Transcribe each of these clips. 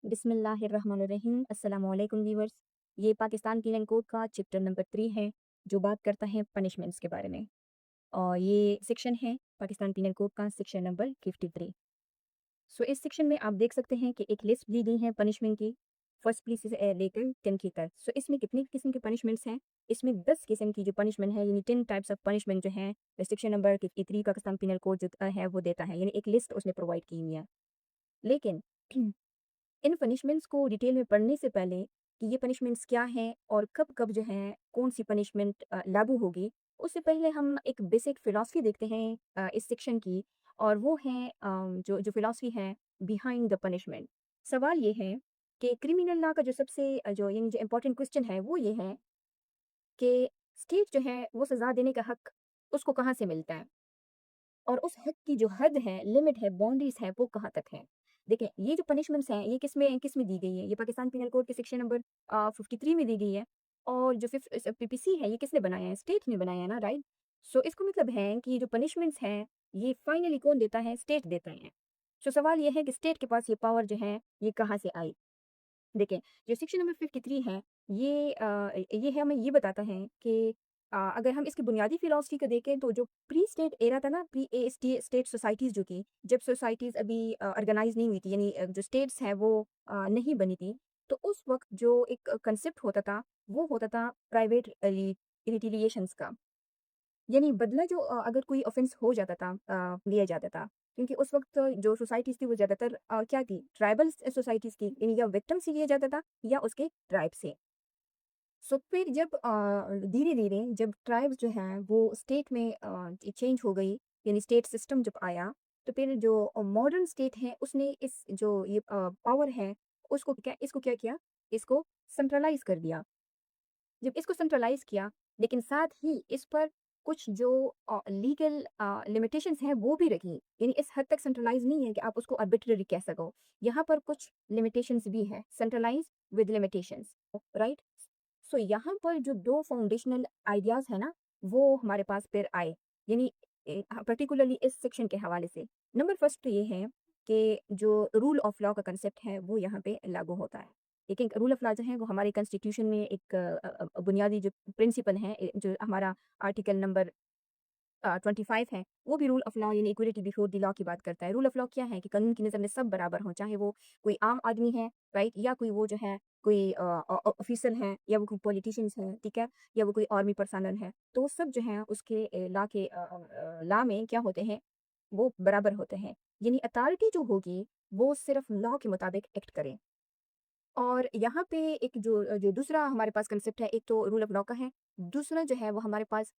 बिस्मिल्लाहिर्रहमानिर्रहीम अस्सलामुअलैकुम व्यूअर्स। ये पाकिस्तान पीनल कोड का चैप्टर नंबर 3 है जो बात करता है पनिशमेंट्स के बारे में। और ये सेक्शन है पाकिस्तान पीनल कोड का सेक्शन नंबर 53। सो इस सेक्शन में आप देख सकते हैं कि एक लिस्ट दी गई है पनिशमेंट की, फर्स्ट प्लेस से लेकर 10 की तक। सो इसमें कितनी किस्म के पनिशमेंट्स हैं? इसमें 10 किस्म की जो पनिशमेंट है, यानी 10 टाइप्स ऑफ पनिशमेंट जो है section number 53 Pakistan penal code जो है वो देता है, यानी एक लिस्ट उसने प्रोवाइड की हुई है। लेकिन इन पनिशमेंट्स को डिटेल में पढ़ने से पहले कि ये पनिशमेंट्स क्या हैं और कब-कब जो है कौन सी पनिशमेंट लागू होगी, उससे पहले हम एक बेसिक फिलॉसफी देखते हैं इस सेक्शन की। और वो है जो जो फिलॉसफी है बिहाइंड द पनिशमेंट। सवाल ये है कि क्रिमिनल लॉ का जो सबसे जो यानी जो इम्पोर्टेंट क्वेश्चन है वो ये है कि स्टेट जो है वो सज़ा देने का हक उसको कहाँ से मिलता है? और उस हद की जो हद है, लिमिट है, बाउंड्रीज़ है, वो कहाँ तक है? देखिए, ये जो पनिशमेंट्स हैं, ये किसमें दी गई है? ये पाकिस्तान पिनल कोड के सेक्शन नंबर 53 में दी गई है। और जो पीपीसी है, ये किसने बनाया है? स्टेट ने बनाया है ना, राइट? सो इसका मतलब है कि ये जो पनिशमेंट्स हैं, ये फाइनली कौन देता है? स्टेट देता है। सो सवाल ये है कि स्टेट के पास ये पावर जो है, ये कहाँ से आई? देखिए, जो सेक्शन नंबर 53 है, ये हमें ये बताता है कि अगर हम इसकी बुनियादी फ़िलॉसफ़ी को देखें तो जो प्री स्टेट एरा था ना, प्री स्टेट सोसाइटीज़ जो थी, जब सोसाइटीज़ अभी ऑर्गेनाइज़ नहीं हुई थी, यानी जो स्टेट्स हैं वो नहीं बनी थी, तो उस वक़्त जो एक कांसेप्ट होता था, वो होता था प्राइवेट रिटिलिएशंस का। यानी बदला जो अगर कोई ऑफ़ेंस हो जाता था लिया जाता था। क्योंकि उस वक़्त जो सोसाइटीज़ थी वो ज़्यादातर क्या थी? ट्राइबल सोसाइटीज़ थी, यानी या विक्टिम से लिया जाता था या उसके ट्राइब से। सो फिर जब धीरे-धीरे जब ट्राइब्स जो हैं वो स्टेट में चेंज हो गई, यानी स्टेट सिस्टम जब आया, तो फिर जो मॉडर्न स्टेट है उसने इस जो ये पावर है इसको क्या किया? इसको सेंट्रलाइज़ कर दिया। जब इसको सेंट्रलाइज़ किया, लेकिन साथ ही इस पर कुछ जो लीगल लिमिटेशंस हैं वो भी रखी। यानी इस हद तक सेंट्रलाइज़ नहीं है कि आप उसको आर्बिट्रेरी कह सको। यहाँ पर कुछ लिमिटेशंस भी है, सेंट्रलाइज़ विद लिमिटेशंस, राइट? सो यहाँ पर जो 2 फाउंडेशनल आइडियाज़ हैं ना, वो हमारे पास फिर आए। यानी पर्टिकुलरली इस सेक्शन के हवाले से। नंबर फर्स्ट तो ये है कि जो रूल ऑफ लॉ का कांसेप्ट है, वो यहाँ पे लागू होता है। लेकिन रूल ऑफ लॉ जो है वो हमारे कॉन्स्टिट्यूशन में एक बुनियादी जो प्रिंसिपल है, जो हमारा आर्टिकल नंबर 25 है, वो भी रूल ऑफ लॉ यानी इक्वलिटी बिफोर द लॉ की बात करता है। रूल ऑफ लॉ क्या है कि कानून की नज़र में सब बराबर हों, चाहे वो कोई आम आदमी है, राइट? या कोई वो जो है कोई ऑफिसर है, या वो कोई पॉलिटिशियंस हैं, ठीक है? या वो कोई आर्मी पर्सनल है, तो वो सब जो हैं उसके लॉ में क्या होते हैं, वो बराबर होते हैं। यानी अथॉरिटी जो होगी, वो सिर्फ लॉ के मुताबिक एक्ट करे। और यहाँ पे एक जो दूसरा हमारे पास कांसेप्ट है, एक तो रूल ऑफ लॉ का है, दूसरा जो है वो हमारे पास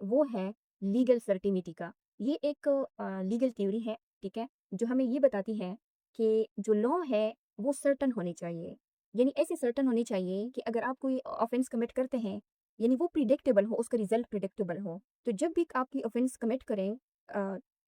वो है लीगल सर्टेनिटी का। ये एक लीगल थ्योरी है, ठीक है? जो हमें ये बताती है कि जो लॉ है वो सर्टेन होनी चाहिए। यानी ऐसे सर्टेन होनी चाहिए कि अगर आप कोई ऑफेंस कमिट करते हैं, यानी वो प्रिडिक्टेबल हो, उसका रिजल्ट प्रिडिक्टेबल हो। तो जब भी आप ये ऑफेंस कमिट करें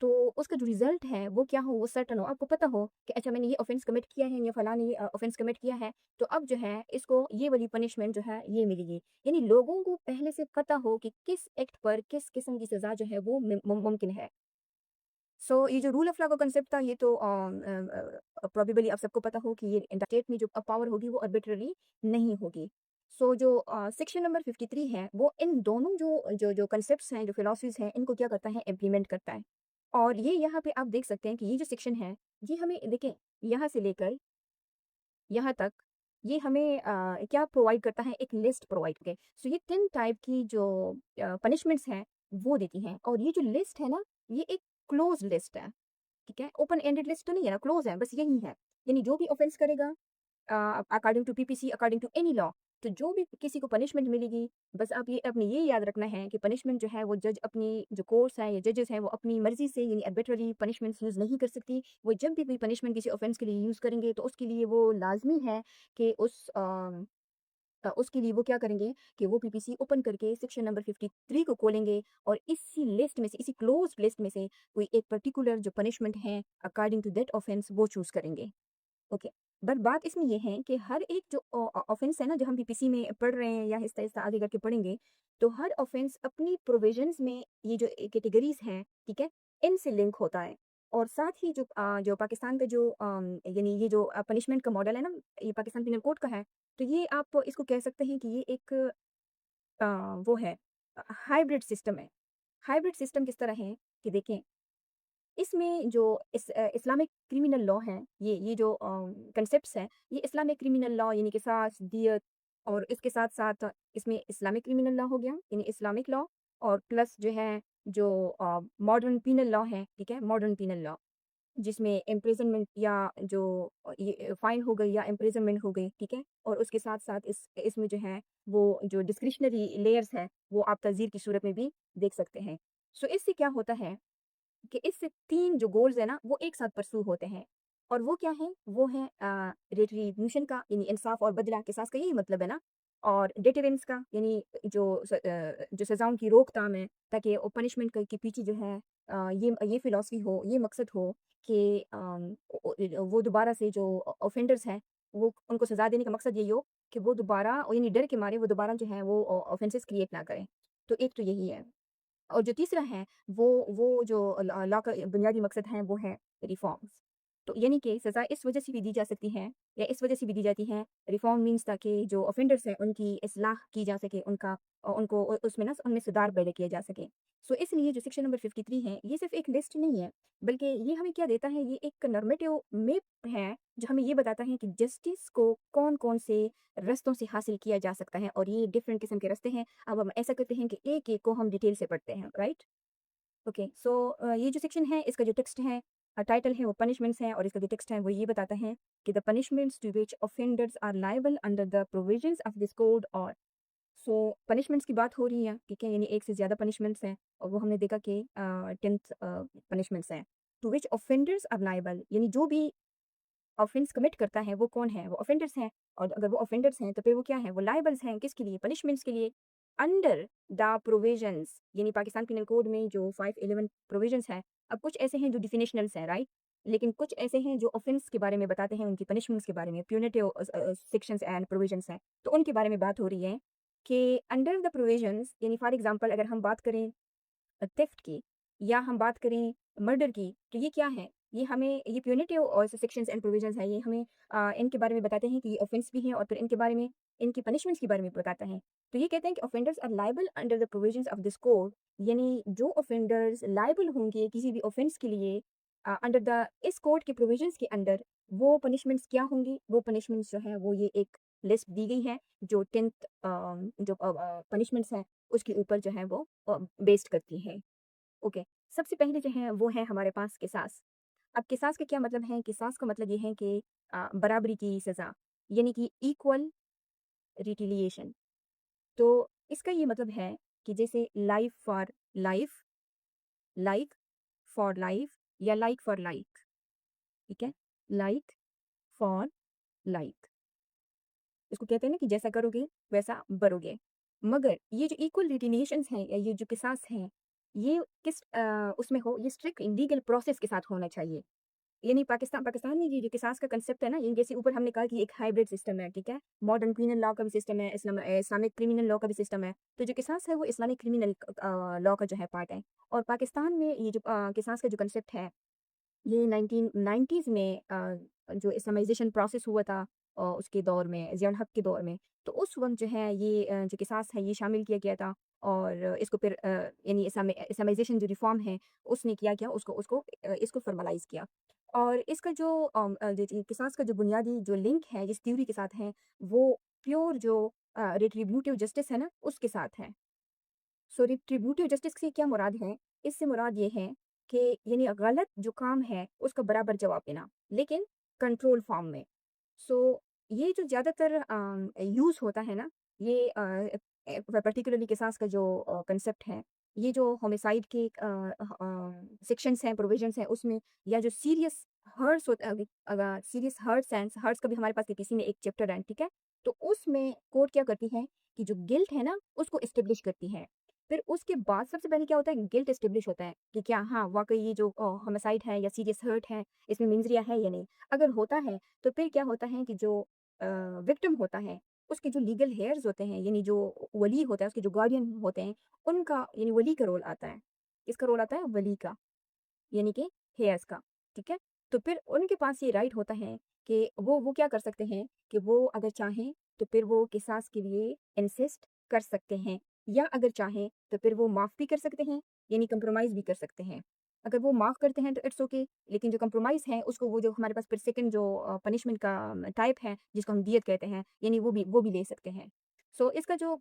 तो उसका जो रिजल्ट है वो क्या हो, वो सर्टेन हो। आपको पता हो कि अच्छा मैंने ये ऑफेंस कमिट किया है या फलां ने ये ऑफेंस कमिट किया है, तो अब जो है इसको ये वाली पनिशमेंट जो है ये मिलेगी। यानी लोगों को पहले से पता हो कि किस एक्ट पर किस किस्म की सज़ा जो है वो मुमकिन है। सो ये जो रूल ऑफ लॉ का कांसेप्ट था, ये तो प्रोबेबली आप सबको पता हो कि ये स्टेट में जो पावर होगी वो आर्बिट्रेरी नहीं होगी। सो जो सेक्शन नंबर 53 है वो इन दोनों जो कांसेप्ट्स हैं, जो फिलॉसफीज़ हैं, इनको क्या करता है, इम्प्लीमेंट करता है। और ये यहाँ पे आप देख सकते हैं कि ये जो सेक्शन है, ये हमें देखें यहाँ से लेकर यहाँ तक, ये हमें क्या प्रोवाइड करता है, एक लिस्ट प्रोवाइड करके। सो ये 10 टाइप की जो पनिशमेंट्स हैं, वो देती हैं। और ये जो लिस्ट है ना, ये एक क्लोज़ लिस्ट है, ठीक है? ओपन एंडेड लिस्ट तो नहीं है ना, क्लोज़ है, बस यही है। यानी जो भी ऑफेंस करेगा according to PPC, according to any law, तो जो भी किसी को पनिशमेंट मिलेगी, बस आप ये अपने ये याद रखना है कि पनिशमेंट जो है वो जज अपनी जो कोर्ट्स हैं या जजेस हैं वो अपनी मर्ज़ी से यानी आर्बिट्रेरी पनिशमेंट्स यूज़ नहीं कर सकती। वो जब भी कोई पनिशमेंट किसी ऑफेंस के लिए यूज़ करेंगे तो उसके लिए वो लाज़मी है कि उसके लिए वो क्या करेंगे कि वो पीपीसी ओपन करके सेक्शन नंबर 53 को खोलेंगे और इसी लिस्ट में से, इसी क्लोज़्ड लिस्ट में से कोई एक पर्टिकुलर जो पनिशमेंट है अकॉर्डिंग टू दैट ऑफेंस वो चूज़ करेंगे। ओके। बट बात इसमें ये है कि हर एक जो ऑफेंस है ना, जो हम पीपीसी में पढ़ रहे हैं या आहिस्ता-आहिस्ता आगे करके पढ़ेंगे, तो हर ऑफेंस अपनी प्रोविजंस में ये जो कैटेगरीज़ हैं, ठीक है? इनसे लिंक होता है। और साथ ही जो पाकिस्तान का यानी ये जो पनिशमेंट का मॉडल है ना, ये पाकिस्तान पिनल कोड का है, तो ये आप इसको कह सकते हैं कि ये एक अ, वो है हाइब्रिड सिस्टम है। हाइब्रिड सिस्टम किस तरह है कि देखें, इसमें जो इस्लामिक क्रिमिनल लॉ है, ये जो कांसेप्ट्स हैं, ये इस्लामिक क्रिमिनल लॉ यानी किसास, दियत और इसके साथ-साथ इसमें इस्लामिक क्रिमिनल लॉ हो गया, यानी इस्लामिक लॉ और प्लस जो है जो मॉडर्न पिनल लॉ है, ठीक है? मॉडर्न पिनल लॉ जिसमें इम्प्रिज़नमेंट या जो ये फाइन हो गई या इम्प्रिज़नमेंट हो गई, ठीक है? और उसके साथ-साथ इसमें जो है वो जो डिस्क्रिशनरी लेयर्स हैं, वो आप ताज़ीर की सूरत में भी देख सकते हैं। सो इससे क्या होता है कि इससे 3 जो गोल्स हैं ना, वो एक साथ परस्यू होते हैं। और वो क्या है? वो है रिट्रिब्यूशन का यानी इंसाफ और बदला, किसास का यही मतलब है ना? और डेटरेंस का यानी जो सज़ाओं की रोकथाम है, ताकि वो पनिशमेंट के पीछे जो है ये फ़िलॉसफ़ी हो, ये मकसद हो कि वो दोबारा से जो ऑफ़ेंडर्स हैं, वो उनको सज़ा देने का मकसद यही हो कि वो दोबारा यानी डर के मारे वो दोबारा जो है वो ऑफ़ेंसेस क्रिएट ना करें। तो एक तो यही है। और जो तीसरा है वो जो लॉ का बुनियादी मकसद है वो है रिफॉर्म्स। तो यानी कि सज़ा इस वजह से भी दी जा सकती है या इस वजह से भी दी जाती है, रिफॉर्म मीन्स ताकि जो ऑफेंडर्स हैं उनकी इस्लाह की जा सके, उनको उसमें ना उनमें सुधार पैदा किया जा सके। सो इसलिए जो सेक्शन नंबर 53 है, ये सिर्फ़ एक लिस्ट नहीं है, बल्कि ये हमें क्या देता है, ये एक नॉर्मेटिव मैप है, जो हमें ये बताता है कि जस्टिस को कौन-कौन से रास्तों से हासिल किया जा सकता है और ये डिफरेंट किस्म के रास्ते हैं। अब हम ऐसा करते हैं कि एक-एक को हम डिटेल से पढ़ते हैं, राइट? ओके, सो ये जो सेक्शन है, इसका जो टेक्स्ट है टाइटल है वो पनिशमेंट्स है और इसका जो टेक्स्ट है वो ये बताता है कि the punishments to which offenders are liable under the provisions of this code और सो पनिशमेंट्स की बात हो रही है, ठीक है? यानी एक से ज़्यादा पनिशमेंट्स हैं और वो हमने देखा कि 10th पनिशमेंट्स हैं। To which offenders are liable यानी जो भी ऑफेंस कमिट करता है वो कौन है? वो ऑफेंडर्स हैं और अगर वो ऑफेंडर्स हैं तो फिर वो क्या है? वो लायबल्स हैं किसके लिए? पनिशमेंट्स के लिए। अंडर द प्रोविजंस यानी पाकिस्तान पिनल कोड में जो 511 प्रोविजंस हैं, अब कुछ ऐसे हैं जो डिफिनिशनल्स हैं, राइट? लेकिन कुछ ऐसे हैं जो ऑफेंस के बारे में बताते हैं, उनकी पनिशमेंट्स के बारे में, प्यूनिटिव सेक्शंस एंड प्रोविजंस हैं। तो उनके बारे में बात हो रही है कि अंडर द प्रोविजंस यानी फॉर एग्जांपल अगर हम बात करें थेफ्ट की या हम बात करें मर्डर की, तो ये क्या है? ये हमें ये प्यूनिटिव और सेक्शंस एंड प्रोविजंस हैं, ये हमें इनके बारे में बताते हैं कि ये ऑफेंस भी हैं और फिर इनके बारे में इनकी पनिशमेंट्स के बारे में बताता है। तो ये कहते हैं कि offenders are liable under the provisions of this code यानी जो ऑफेंडर्स लायबल होंगे किसी भी ऑफेंस के लिए अंडर द इस कोड के प्रोविजंस के अंडर वो पनिशमेंट्स क्या होंगी? वो पनिशमेंट्स जो है वो ये एक लिस्ट दी गई है जो 10th जो पनिशमेंट्स हैं उसके ऊपर जो है वो बेस्ड करती है। ओके, सबसे पहले जो है वो है हमारे पास किसास। अब किसास का क्या मतलब है? किसास का मतलब ये है कि बराबरी की सज़ा यानी कि इक्वल रिटिलिएशन। तो इसका ये मतलब है कि जैसे life for life, like for life या लाइक फॉर लाइक, ठीक है? Like for like. इसको कहते हैं ना कि जैसा करोगे वैसा भरोगे। मगर ये जो इक्वल रिटिलिएशंस हैं या ये जो किसास हैं, ये उसमें हो ये स्ट्रिक्ट लीगल प्रोसेस के साथ होना चाहिए। यानी पाकिस्तान में ये जो किसास का कांसेप्ट है ना, ये जैसे ऊपर हमने कहा कि एक हाइब्रिड सिस्टम है, ठीक है? मॉडर्न पिनल लॉ का भी सिस्टम है, इस्लामिक क्रिमिनल लॉ का भी सिस्टम है। तो जो किसास है वो इस्लामिक क्रिमिनल लॉ का जो है पार्ट है। और पाकिस्तान में ये जो किसास का जो कांसेप्ट है ये 1990s में जो इस्लामाइज़ेशन प्रोसेस हुआ था उसके दौर में, ज़ियाउल हक के दौर में, तो उस वक़्त जो है ये जो किसास है ये शामिल किया गया था और इसको फिर यानी इस्लामाइज़ेशन जो रिफ़ॉर्म है उसने क्या किया उसको उसको इसको फ़ॉर्मलाइज़ किया। और इसका जो जी किसास का जो बुनियादी जो लिंक है जिस थ्योरी के साथ है वो प्योर जो रिट्रिब्यूटिव जस्टिस है ना उसके साथ है। सो रिट्रिब्यूटिव जस्टिस से क्या मुराद है? इससे मुराद ये है कि यानी गलत जो काम है उसका बराबर जवाब देना, लेकिन कंट्रोल फॉर्म में। सो ये जो ज़्यादातर यूज़ होता है ना, ये पर्टिकुलरली किसास का जो कांसेप्ट है, ये जो होमिसाइड के सेक्शंस हैं, प्रोविजंस हैं उसमें या जो सीरियस हर्ट्स सीरियस हर्ट्स का भी हमारे पास केपीसी में एक चैप्टर है, ठीक है? तो उसमें कोर्ट क्या करती है कि जो गिल्ट है ना, उसको एस्टेब्लिश करती है। फिर उसके बाद सबसे पहले क्या होता है, गिल्ट एस्टेब्लिश होता है कि क्या हाँ, वाक़ई ये जो होमिसाइड है या सीरियस हर्ट है, इसमें मेंज़रिया है या नहीं? अगर होता है तो फिर क्या होता है कि जो विक्टिम होता है, उसके जो लीगल हेयर्स होते हैं, यानी जो वली होता है, उसके जो गार्डियन होते हैं, उनका यानी वली का रोल आता है। किसका रोल आता है? वली का। यानी कि हेयर्स का, ठीक है? तो फिर उनके पास ये राइट होता है कि वो क्या कर सकते हैं कि वो अगर चाहें तो फिर वो किसास के लिए इंसिस्ट कर सकते हैं, या अगर चाहें तो फिर वो माफ़ भी कर सकते हैं, यानी कंप्रोमाइज़ भी कर सकते हैं। अगर वो माफ़ करते हैं तो इट्स ओके, लेकिन जो कंप्रोमाइज़ है उसको वो जो हमारे पास फिर सेकंड जो पनिशमेंट का टाइप है जिसको हम दियत कहते हैं, यानी वो भी ले सकते हैं। सो इसका जो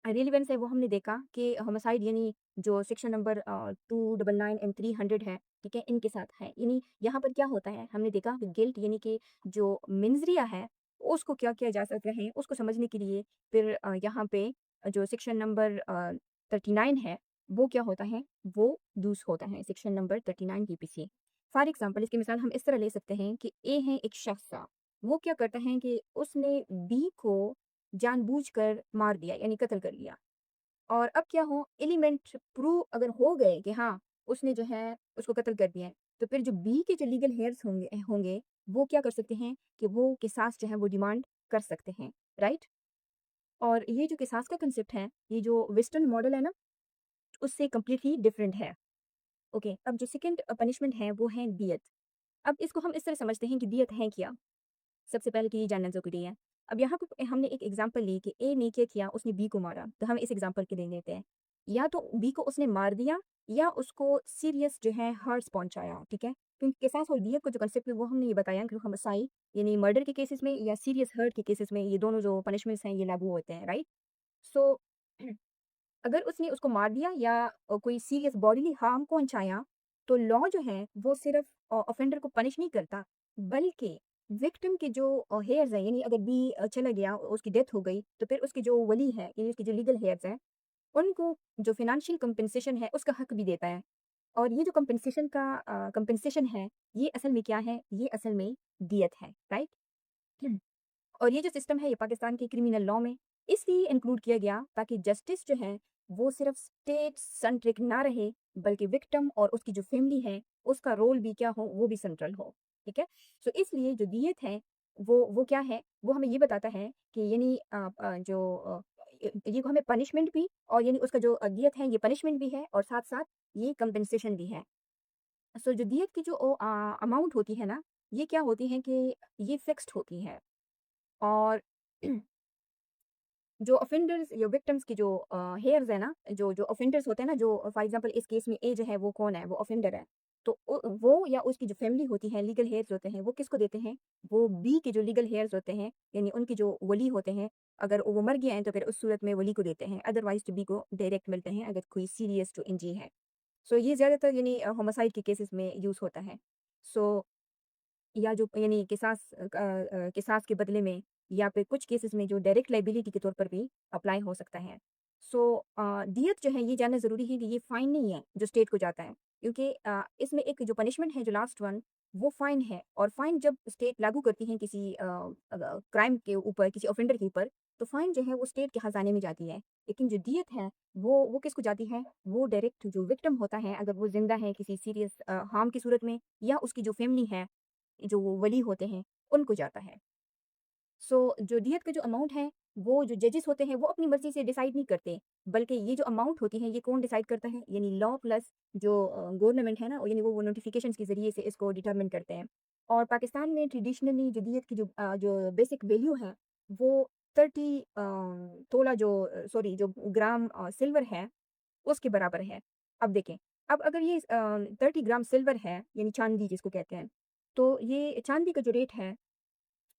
रिलेवेंस है वो हमने देखा कि होमिसाइड यानी जो सेक्शन नंबर 299 एंड 300 है, ठीक है, इनके साथ है। यानी यहाँ पर क्या होता है, हमने देखा कि गिल्ट यानी कि जो मेंजरिया है उसको क्या किया जा सकता है उसको समझने के लिए फिर यहाँ पे जो सेक्शन नंबर 39 है वो क्या होता है, वो यूज होता है section number 39 BPC. For example इसकी मिसाल हम इस तरह ले सकते हैं कि ए है एक शख्स सा, वो क्या करता है कि उसने बी को जानबूझकर मार दिया यानी कत्ल कर लिया। और अब क्या हो, एलिमेंट प्रूव अगर हो गए कि हाँ उसने जो है उसको कत्ल कर दिया है, तो फिर जो बी के जो लीगल हेयर्स होंगे होंगे वो क्या कर सकते हैं कि वो किसास जो है वो डिमांड कर सकते हैं, राइट? और ये जो किसास का कंसेप्ट है, ये जो वेस्टर्न मॉडल है ना, उससे कम्प्लीटली डिफरेंट है। ओके, अब जो सेकंड पनिशमेंट है वो है दियत। अब इसको हम इस तरह समझते हैं कि दियत है क्या, सबसे पहले तो ये जानना ज़रूरी है। अब यहाँ पे हमने एक एग्ज़ाम्पल ली कि ए ने क्या किया, उसने बी को मारा, तो हम इस एग्ज़ाम्पल के ले लेते हैं। या तो बी को उसने मार दिया या उसको सीरियस जो है हर्ट्स पहुँचाया, ठीक है? क्योंकि किसास और दियत का जो कंसेप्ट है वो हमने ये बताया कि होमिसाइड यानी मर्डर के केसेस में या सीरियस हर्ट के केसेस में ये दोनों जो पनिशमेंट्स हैं ये लागू होते हैं, राइट? सो अगर उसने उसको मार दिया या कोई सीरियस बॉडीली हार्म पहुँचाया, तो लॉ जो है वो सिर्फ़ ऑफेंडर को पनिश नहीं करता, बल्कि विक्टिम के जो हेयर्स हैं, यानी अगर बी चला गया, उसकी डेथ हो गई, तो फिर उसके जो वली हैं, यानी उसके जो लीगल हेयर्स हैं, उनको जो फ़ाइनेंशियल कंपनसेशन है, उसका हक भी देता है। और ये जो कंपनसेशन है, ये असल में क्या है? ये असल में दियत है, राइट? और ये जो सिस्टम है ये पाकिस्तान के क्रिमिनल लॉ में इसलिए इंक्लूड किया गया ताकि जस्टिस जो है वो सिर्फ स्टेट सेंट्रिक ना रहे, बल्कि विक्टिम और उसकी जो फैमिली है उसका रोल भी क्या हो, वो भी सेंट्रल हो, ठीक है? सो इसलिए जो दियत है वो क्या है, वो हमें ये बताता है कि यानी ये को हमें पनिशमेंट भी, और यानी उसका जो दियत है ये पनिशमेंट भी है और साथ साथ ये कंपेंसेशन भी है। सो जो दियत की जो अमाउंट होती है ना, ये क्या होती है कि ये फिक्स्ड होती है। और जो ऑफेंडर्स या विक्टिम्स की जो हेयर्स है ना, जो ऑफेंडर्स होते हैं ना, जो फॉर एग्जांपल इस केस में ए जो है वो कौन है, वो ऑफेंडर है, तो वो या उसकी जो फैमिली होती है, लीगल हेयर्स होते हैं, वो किसको देते हैं, वो बी के जो लीगल हेयर्स होते हैं, यानी उनके जो वली होते हैं, अगर वो मर गया है तो फिर उस सूरत में वली को देते हैं, अदरवाइज तो बी को डायरेक्ट मिलते हैं अगर कोई सीरियस जो इंजरी है। सो ये ज़्यादातर यानी होमिसाइड के केसेस में यूज़ होता है। सो या जो यानी किसास के बदले में, या फिर कुछ केसेस में जो डायरेक्ट लायबिलिटी के तौर पर भी अप्लाई हो सकता है। सो दियत जो है ये जानना ज़रूरी है कि ये फ़ाइन नहीं है जो स्टेट को जाता है, क्योंकि इसमें एक जो पनिशमेंट है जो लास्ट वन, वो फ़ाइन है, और फ़ाइन जब स्टेट लागू करती है किसी क्राइम के ऊपर, किसी ऑफेंडर के ऊपर, तो फ़ाइन जो है वो स्टेट के खजाने में जाती है। लेकिन जो दियत है वो किसको जाती है, वो डायरेक्ट जो विक्टिम होता है, अगर वो ज़िंदा है किसी सीरियस हार्म की सूरत में, या उसकी जो फैमिली है, जो वो वली होते हैं, उनको जाता है। सो जो दियत का जो अमाउंट है, वो जो जजेस होते हैं, वो अपनी मर्ज़ी से डिसाइड नहीं करते, बल्कि ये जो अमाउंट होती है, ये कौन डिसाइड करता है? यानी लॉ प्लस जो गवर्नमेंट है ना, यानी वो नोटिफ़िकेशंस के ज़रिए से इसको डिटरमिन करते हैं। और पाकिस्तान में ट्रेडिशनली जो दियत की जो बेसिक वैल्यू है, वो 30 तोला जो ग्राम सिल्वर है, उसके बराबर है। अब देखें, अब अगर ये 30 ग्राम सिल्वर है, यानी चाँदी जिसको कहते हैं, तो ये चाँदी का जो रेट है,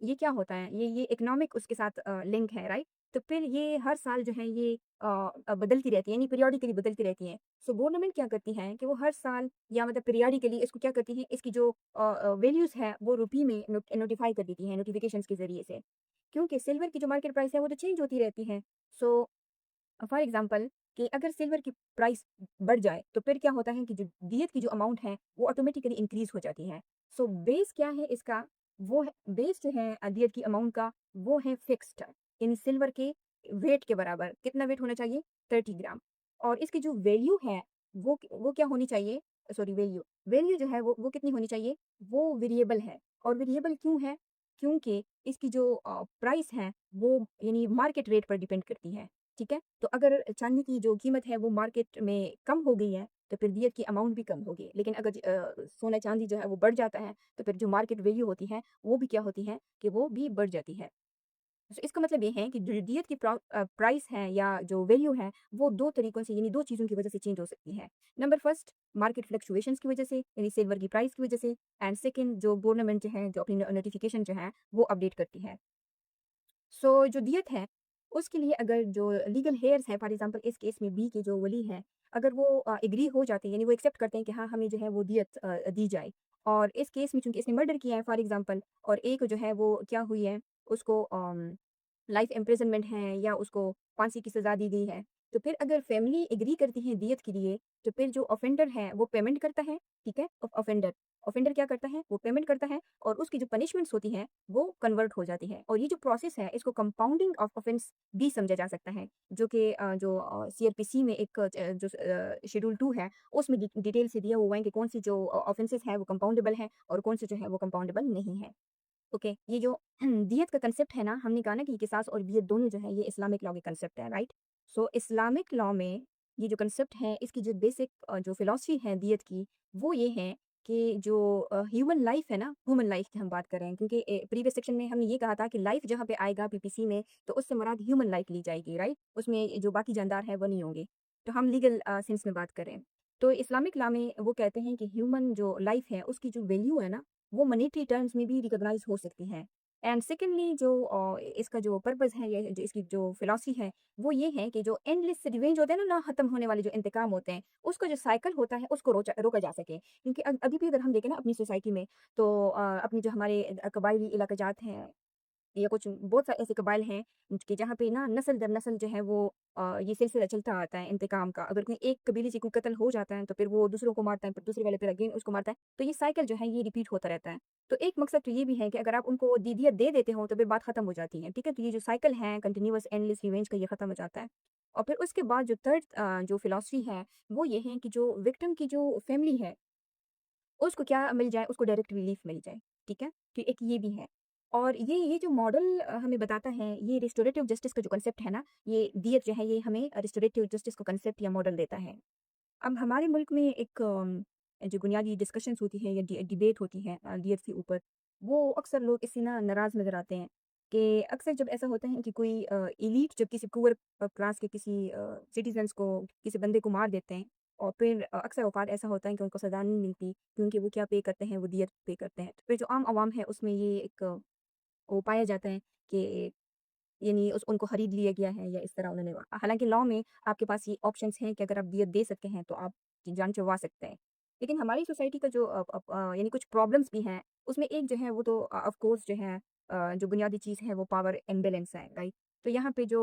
ये क्या होता है? ये इकोनॉमिक उसके साथ लिंक है, राइट? तो फिर ये हर साल जो है ये बदलती रहती है, यानी पीरियोडिकली बदलती रहती है। सो गवर्नमेंट क्या करती है कि वो हर साल या मतलब पीरियोडिकली इसको क्या करती है, इसकी जो वैल्यूज़ है वो रुपये में नोटिफ़ाई कर देती है नोटिफ़िकेशंस के ज़रिए से। क्योंकि सिल्वर की जो मार्केट प्राइस है वो तो चेंज होती रहती है। सो फॉर एग्जाम्पल कि अगर सिल्वर की प्राइस बढ़ जाए तो फिर क्या होता है कि जो दियत की जो अमाउंट है वो ऑटोमेटिकली इंक्रीज हो जाती है। सो बेस क्या है इसका, वो है बेस जो है दियत की अमाउंट का, वो है फिक्स्ड, यानी सिल्वर के वेट के बराबर कितना वेट होना चाहिए, 30 ग्राम। और इसकी जो वैल्यू है वो क्या होनी चाहिए, सॉरी वैल्यू वैल्यू जो है वो कितनी होनी चाहिए, वो वेरिएबल है। और वेरिएबल क्यों है, क्योंकि इसकी जो प्राइस है वो यानी मार्केट रेट पर डिपेंड करती है, ठीक है? तो अगर चाँदी की जो कीमत है वो मार्केट में कम हो गई है, तो फिर दियत की अमाउंट भी कम होगी। लेकिन अगर सोना-चांदी जो है वो बढ़ जाता है, तो फिर जो मार्केट वैल्यू होती है, वो भी क्या होती है कि वो भी बढ़ जाती है। तो इसका मतलब ये है कि जो दियत की प्राइस है या जो वैल्यू है, वो 2 तरीकों से यानी 2 चीज़ों की वजह से चेंज हो सकती है। नंबर फर्स्ट मार्केट फ्लक्चुएशंस की वजह से यानी सिल्वर की प्राइस की वजह से एंड सेकंड जो गवर्नमेंट जो है, जो अपनी नोटिफिकेशन जो है, वो अपडेट करती है। सो जो दियत है, उसके लिए अगर जो लीगल हेयर्स हैं, फॉर एग्ज़ाम्पल इस केस में बी के जो वली हैं, अगर वो एग्री हो जाते हैं, यानी वो एक्सेप्ट करते हैं कि हाँ, हमें जो है वो दियत दी जाए। और इस केस में चूँकि इसने मर्डर किया है फॉर एग्ज़ाम्पल और एक जो है वो क्या हुई है, उसको लाइफ इम्प्रिज़नमेंट है या उसको फांसी की सज़ा दी गई है। तो फिर अगर फैमिली एग्री करती है दियत के लिए, तो फिर जो ऑफेंडर है वो पेमेंट करता है, ठीक है? ऑफेंडर ऑफेंडर क्या करता है, वो पेमेंट करता है और उसकी जो पनिशमेंट्स होती हैं, वो कन्वर्ट हो जाती है। और ये जो प्रोसेस है, इसको कंपाउंडिंग ऑफ ऑफेंस भी समझा जा सकता है, जो कि सीआरपीसी में एक जो शेड्यूल 2 है, उसमें डिटेल से दिया हुआ है कि कौन सी जो ऑफेंसेस हैं, वो कंपाउंडेबल हैं और कौन से जो है वो कंपाउंडेबल नहीं है। ओके, ये जो दियत का कांसेप्ट है ना, हमने कहा ना कि किसास और दियत दोनों जो है ये इस्लामिक लॉ के कांसेप्ट है, राइट? सो इस्लामिक लॉ में ये जो कांसेप्ट है, इसकी जो बेसिक जो फिलॉसफी है दियत की, वो ये है कि जो ह्यूमन लाइफ है ना, ह्यूमन लाइफ की हम बात कर रहे हैं क्योंकि प्रीवियस सेक्शन में हमने ये कहा था कि लाइफ जहाँ पे आएगा पीपीसी में, तो उससे मुराद ह्यूमन लाइफ ली जाएगी, राइट? उसमें जो बाकी जानदार है वो नहीं होंगे। तो हम लीगल सेंस में बात कर रहे हैं। तो इस्लामिक लॉ में वो कहते हैं कि ह्यूमन जो लाइफ है, उसकी जो वैल्यू है ना, वो मॉनेटरी टर्म्स में भी रिकॉग्नाइज़ हो सकती है। एंड सेकंडली जो इसका जो पर्पस है या जो इसकी जो फिलॉसफी है, वो ये है कि जो एंडलेस रिवेंज होते हैं ना, ना खत्म होने वाले जो इंतकाम होते हैं, उसका जो साइकिल होता है, उसको रोका जा सके। क्योंकि अभी भी अगर हम देखें ना अपनी सोसाइटी में, तो अपनी जो हमारे कबायली इलाकाजात हैं या कुछ बहुत सारे ऐसे कबाइल हैं कि जहाँ पे ना नस्ल दर नस्ल जो है वो ये सिलसिला चलता आता है इंतकाम का। अगर कोई एक कबीले से कोई कत्ल हो जाता है तो फिर वो दूसरों को मारता है, फिर दूसरे वाले फिर अगेन उसको मारता है। तो ये साइकिल जो है ये रिपीट होता रहता है। तो एक मकसद तो ये भी है कि अगर आप उनको दीदियत दे देते हो तो फिर बात खत्म हो जाती है, ठीक है? तो ये जो साइकिल है कंटिन्यूअस एंडलेस रिवेंज का ये खत्म हो जाता है। और फिर उसके बाद जो थर्ड जो फिलॉसफी है वो ये है कि जो विक्टिम की जो फैमिली है उसको क्या मिल जाए, उसको डायरेक्ट रिलीफ मिल जाए, ठीक है? तो एक ये भी है। और ये जो मॉडल हमें बताता है, ये रिस्टोरेटिव जस्टिस का जो कांसेप्ट है ना, ये दियत जो है ये हमें रिस्टोरेटिव जस्टिस का कांसेप्ट या मॉडल देता है। अब हमारे मुल्क में एक जो बुनियादी डिस्कशंस होती है या डिबेट होती है दियत के ऊपर, वो अक्सर लोग इससे ना नाराज़ नज़र आते हैं कि अक्सर जब ऐसा होता है कि कोई एलीट जब किसी पुअर क्लास के किसी सिटीज़न्स को, किसी बंदे को मार देते हैं और फिर अक्सर औक़ात ऐसा होता है कि उनको सज़ा नहीं मिलती क्योंकि वो क्या पे करते हैं, वो दियत पे करते हैं। तो फिर जो आम आवाम है उसमें ये एक वो पाया जाता है कि यानी उस उनको खरीद लिया गया है या इस तरह उन्होंने हालाँकि लॉ में आपके पास ये ऑप्शंस हैं कि अगर आप दियत दे सकते हैं तो आप जान छुड़वा सकते हैं। लेकिन हमारी सोसाइटी का जो यानी कुछ प्रॉब्लम्स भी हैं, उसमें एक जो है वो तो ऑफ कोर्स जो है जो बुनियादी चीज़ है वो पावर इम्बैलेंस है, राइट? तो यहाँ पे जो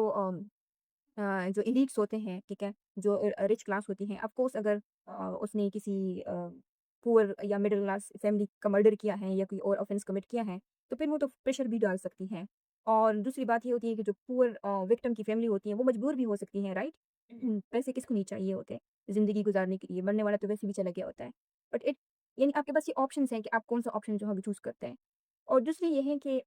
जो एलीट्स होते हैं, ठीक है? जो रिच क्लास होती हैं, ऑफ कोर्स अगर उसने किसी पुअर या मिडल क्लास फैमिली का मर्डर किया है या कोई और ऑफेंस कमिट किया है, तो फिर वो तो प्रेशर भी डाल सकती हैं। और दूसरी बात ये होती है कि जो पुअर विक्टिम की फैमिली होती है, वो मजबूर भी हो सकती हैं, राइट? पैसे किसको नहीं चाहिए होते हैं, ज़िंदगी गुज़ारने के लिए, मरने वाला तो वैसे भी चला गया होता है। बट यानी आपके पास ये ऑप्शंस हैं कि आप कौन-सा ऑप्शन जो है वो चूज़ करते हैं। और दूसरी ये है कि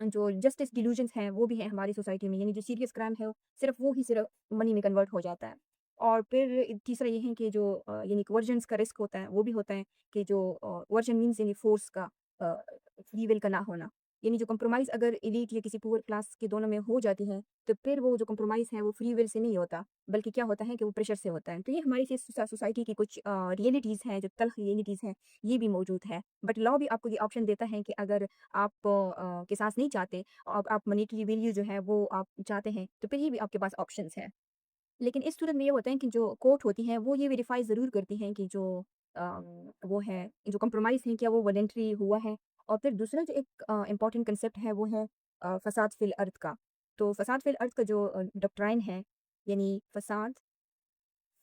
जो जस्टिस डिल्यूजन्स हैं, वो भी हैं हमारी सोसाइटी में, यानी जो सीरियस क्राइम है, सिर्फ़ वो ही सिर्फ़ मनी में कन्वर्ट हो जाता है। और फिर तीसरा ये है कि जो यानी कन्वर्जन्स का रिस्क होता है, वो भी होता है कि जो कन्वर्जन मीन्स यानी फ़ोर्स का अ, फ्री विल का ना होना। यानी जो कंप्रोमाइज़ अगर एलीट या किसी पुअर क्लास के दोनों में हो जाती है, तो फिर वो जो कंप्रोमाइज़ है, वो फ्री विल से नहीं होता, बल्कि क्या होता है कि वो प्रेशर से होता है। तो ये हमारी सोसाइटी की कुछ रियलिटीज़ हैं, जो तल्ख़ रियलिटीज़ हैं, ये भी मौजूद है। बट लॉ भी आपको ये ऑप्शन देता है कि अगर आप किसास नहीं चाहते, अब आप मॉनेटरी वैल्यू जो है वो आप चाहते हैं, तो फिर ये भी आपके पास ऑप्शंस हैं। लेकिन इस सूरत में ये होता है कि जो कोर्ट होती हैं, वो ये वेरीफ़ाई ज़रूर करती हैं कि जो वो है, जो कंप्रोमाइज़ है, क्या वो वॉलंटरी हुआ है। और फिर दूसरा जो एक इम्पोर्टेंट कांसेप्ट है, वो है फ़साद फ़िल अर्द का। तो फ़साद फ़िल अर्द का जो डॉक्ट्राइन है, यानी फ़साद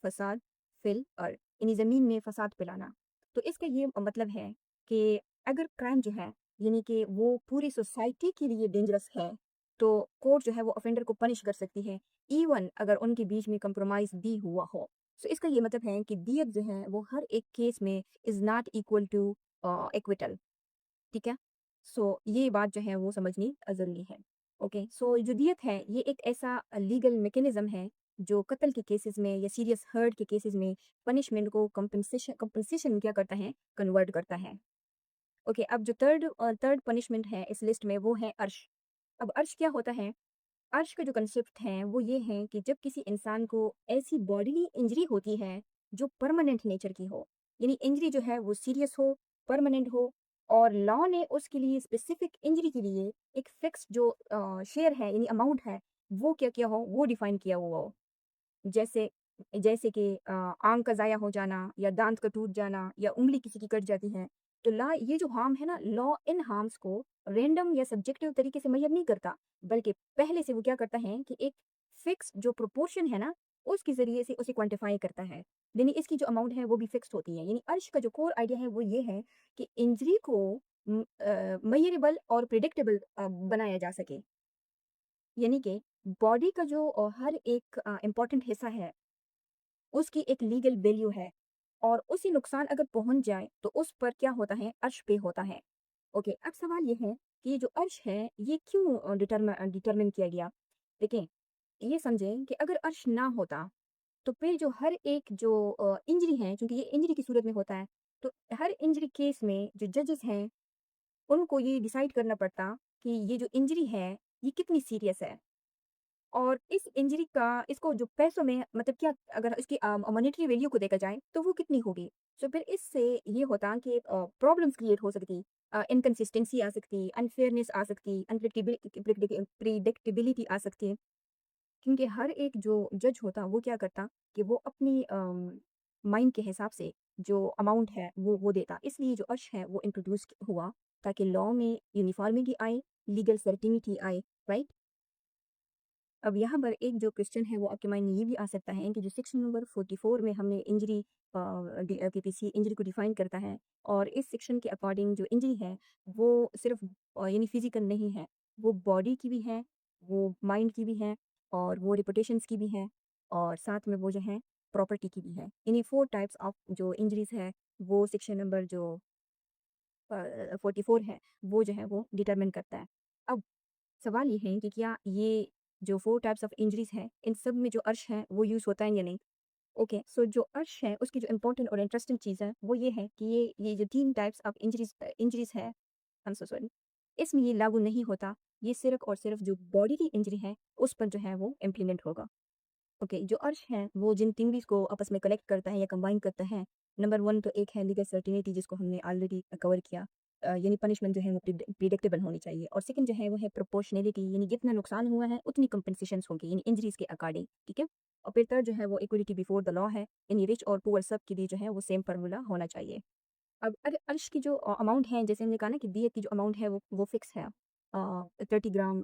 फ़िल अर्द, यानी ज़मीन में फ़साद फैलाना। तो इसका ये मतलब है कि अगर क्राइम जो है, यानी कि वो पूरी सोसाइटी के लिए डेंजरस है, तो कोर्ट जो है वो ऑफेंडर को पनिश कर सकती है, इवन अगर उनके बीच में कंप्रोमाइज़ भी हुआ हो। सो इसका ये मतलब है कि दियत जो है वो हर एक केस में is not equal to acquittal, ठीक है? सो ये बात जो है वो समझनी ज़रूरी है। ओके, सो जो दियत है ये एक ऐसा लीगल मैकेनिज़्म है जो कत्ल के केसेस में या सीरियस हर्ट के केसेस में पनिशमेंट को कंपनसेशन में क्या करता है, कन्वर्ट करता है। ओके, अब जो थर्ड पनिशमेंट है इस लिस्ट में वो है अर्श। अब अर्श क्या होता है? अर्श का जो कंसेप्ट है वो ये है कि जब किसी इंसान को ऐसी बॉडीली इंजरी होती है जो परमानेंट नेचर की हो, यानी इंजरी जो है वो सीरियस हो, परमानेंट हो, और लॉ ने उसके लिए स्पेसिफिक इंजरी के लिए एक फिक्स जो शेयर है यानी अमाउंट है, वो क्या किया हो, वो डिफाइन किया हुआ हो। जैसे जैसे कि आँख का ज़ाया हो जाना या दाँत का टूट जाना या उँगली किसी की कट जाती है। तो ला ये जो हार्म है ना, लॉ इन हार्म्स को रैंडम या सब्जेक्टिव तरीके से मेज़र नहीं करता, बल्कि पहले से वो क्या करता है कि एक फिक्स जो प्रोपोर्शन है ना, उसके ज़रिए से उसे क्वांटिफ़ाई करता है। यानी इसकी जो अमाउंट है वो भी फिक्स्ड होती है। यानी अर्श का जो कोर आइडिया है वो ये है कि इंजरी को मेज़रेबल और प्रिडिक्टेबल बनाया जा सके। यानी कि बॉडी का जो हर एक इम्पोर्टेंट हिस्सा है, उसकी एक लीगल वैल्यू है, और उसी नुकसान अगर पहुंच जाए तो उस पर क्या होता है, अर्श पे होता है। ओके, अब सवाल ये है कि ये जो अर्श है ये क्यों डिटरमिन किया गया। देखें, ये समझें कि अगर अर्श ना होता तो फिर जो हर एक जो इंजरी है, क्योंकि ये इंजरी की सूरत में होता है, तो हर इंजरी केस में जो जजेस हैं उनको ये डिसाइड करना पड़ता कि ये जो इंजरी है ये कितनी सीरियस है, और इस इंजरी का इसको जो पैसों में मतलब क्या, अगर इसकी मॉनेटरी वैल्यू को देखा जाए तो वो कितनी होगी। सो फिर इससे ये होता कि प्रॉब्लम्स क्रिएट हो सकती, इनकंसिस्टेंसी आ सकती, अनफेयरनेस आ सकती, प्रिडिक्टेबिलिटी आ सकती। क्योंकि हर एक जो जज होता वो क्या करता कि वो अपनी माइंड के हिसाब से जो अमाउंट है वो देता। इसलिए जो अर्श है वो इंट्रोड्यूस हुआ ताकि लॉ में यूनिफॉर्मिटी आए, लीगल सर्टिनिटी आए, राइट। अब यहाँ पर एक जो क्वेश्चन है वो आपके माइंड में ये भी आ सकता है कि जो सेक्शन नंबर 44 में हमने इंजरी पीपीसी इंजरी को डिफाइन करता है, और इस सेक्शन के अकॉर्डिंग जो इंजरी है वो सिर्फ यानी फिजिकल नहीं है, वो बॉडी की भी है, वो माइंड की भी है, और वो रिपुटेशंस की भी है, और साथ में वो जो है प्रॉपर्टी की भी है। इन्हीं 4 टाइप्स ऑफ जो इंजरीज है वो सेक्शन नंबर जो 44 है वो जो है वो डिटरमिन करता है। अब सवाल ये है कि क्या ये जो 4 टाइप्स ऑफ इंजरीज़ हैं, इन सब में जो अर्श है, वो यूज़ होता है या नहीं? ओके, सो जो अर्श है, उसकी जो इम्पोर्टेंट और इंटरेस्टिंग चीज़ है, वो ये है कि ये जो 3 टाइप्स ऑफ इंजरीज़ है, आई एम सो सॉरी, इसमें ये लागू नहीं होता। ये सिर्फ़ और सिर्फ़ जो बॉडी की इंजरी है, उस पर जो है वो इम्प्लीमेंट होगा। ओके, जो अर्श है, वो जिन थिंगरीज़ को आपस में कलेक्ट करता है या कंबाइन करता है, नंबर 1 तो एक है लीगल सर्टेनिटी, जिसको हमने ऑलरेडी कवर किया। यानी पनिशमेंट जो है वो प्रिडिक्टेबल होनी चाहिए, और सेकंड जो है वो है प्रोपोर्शनैलिटी, यानी जितना नुकसान हुआ है उतनी कंपनसेशंस होंगी, यानी इंजरीज़ के अकॉर्डिंग, ठीक है? और फिर थर्ड जो है वो इक्वालिटी बिफोर द लॉ है, यानी रिच और पुअर सब के लिए जो है वो सेम फार्मूला होना चाहिए। अब अर्श की जो अमाउंट है, जैसे हमने कहा ना कि दियत की जो अमाउंट है वो फिक्स है, 30 ग्राम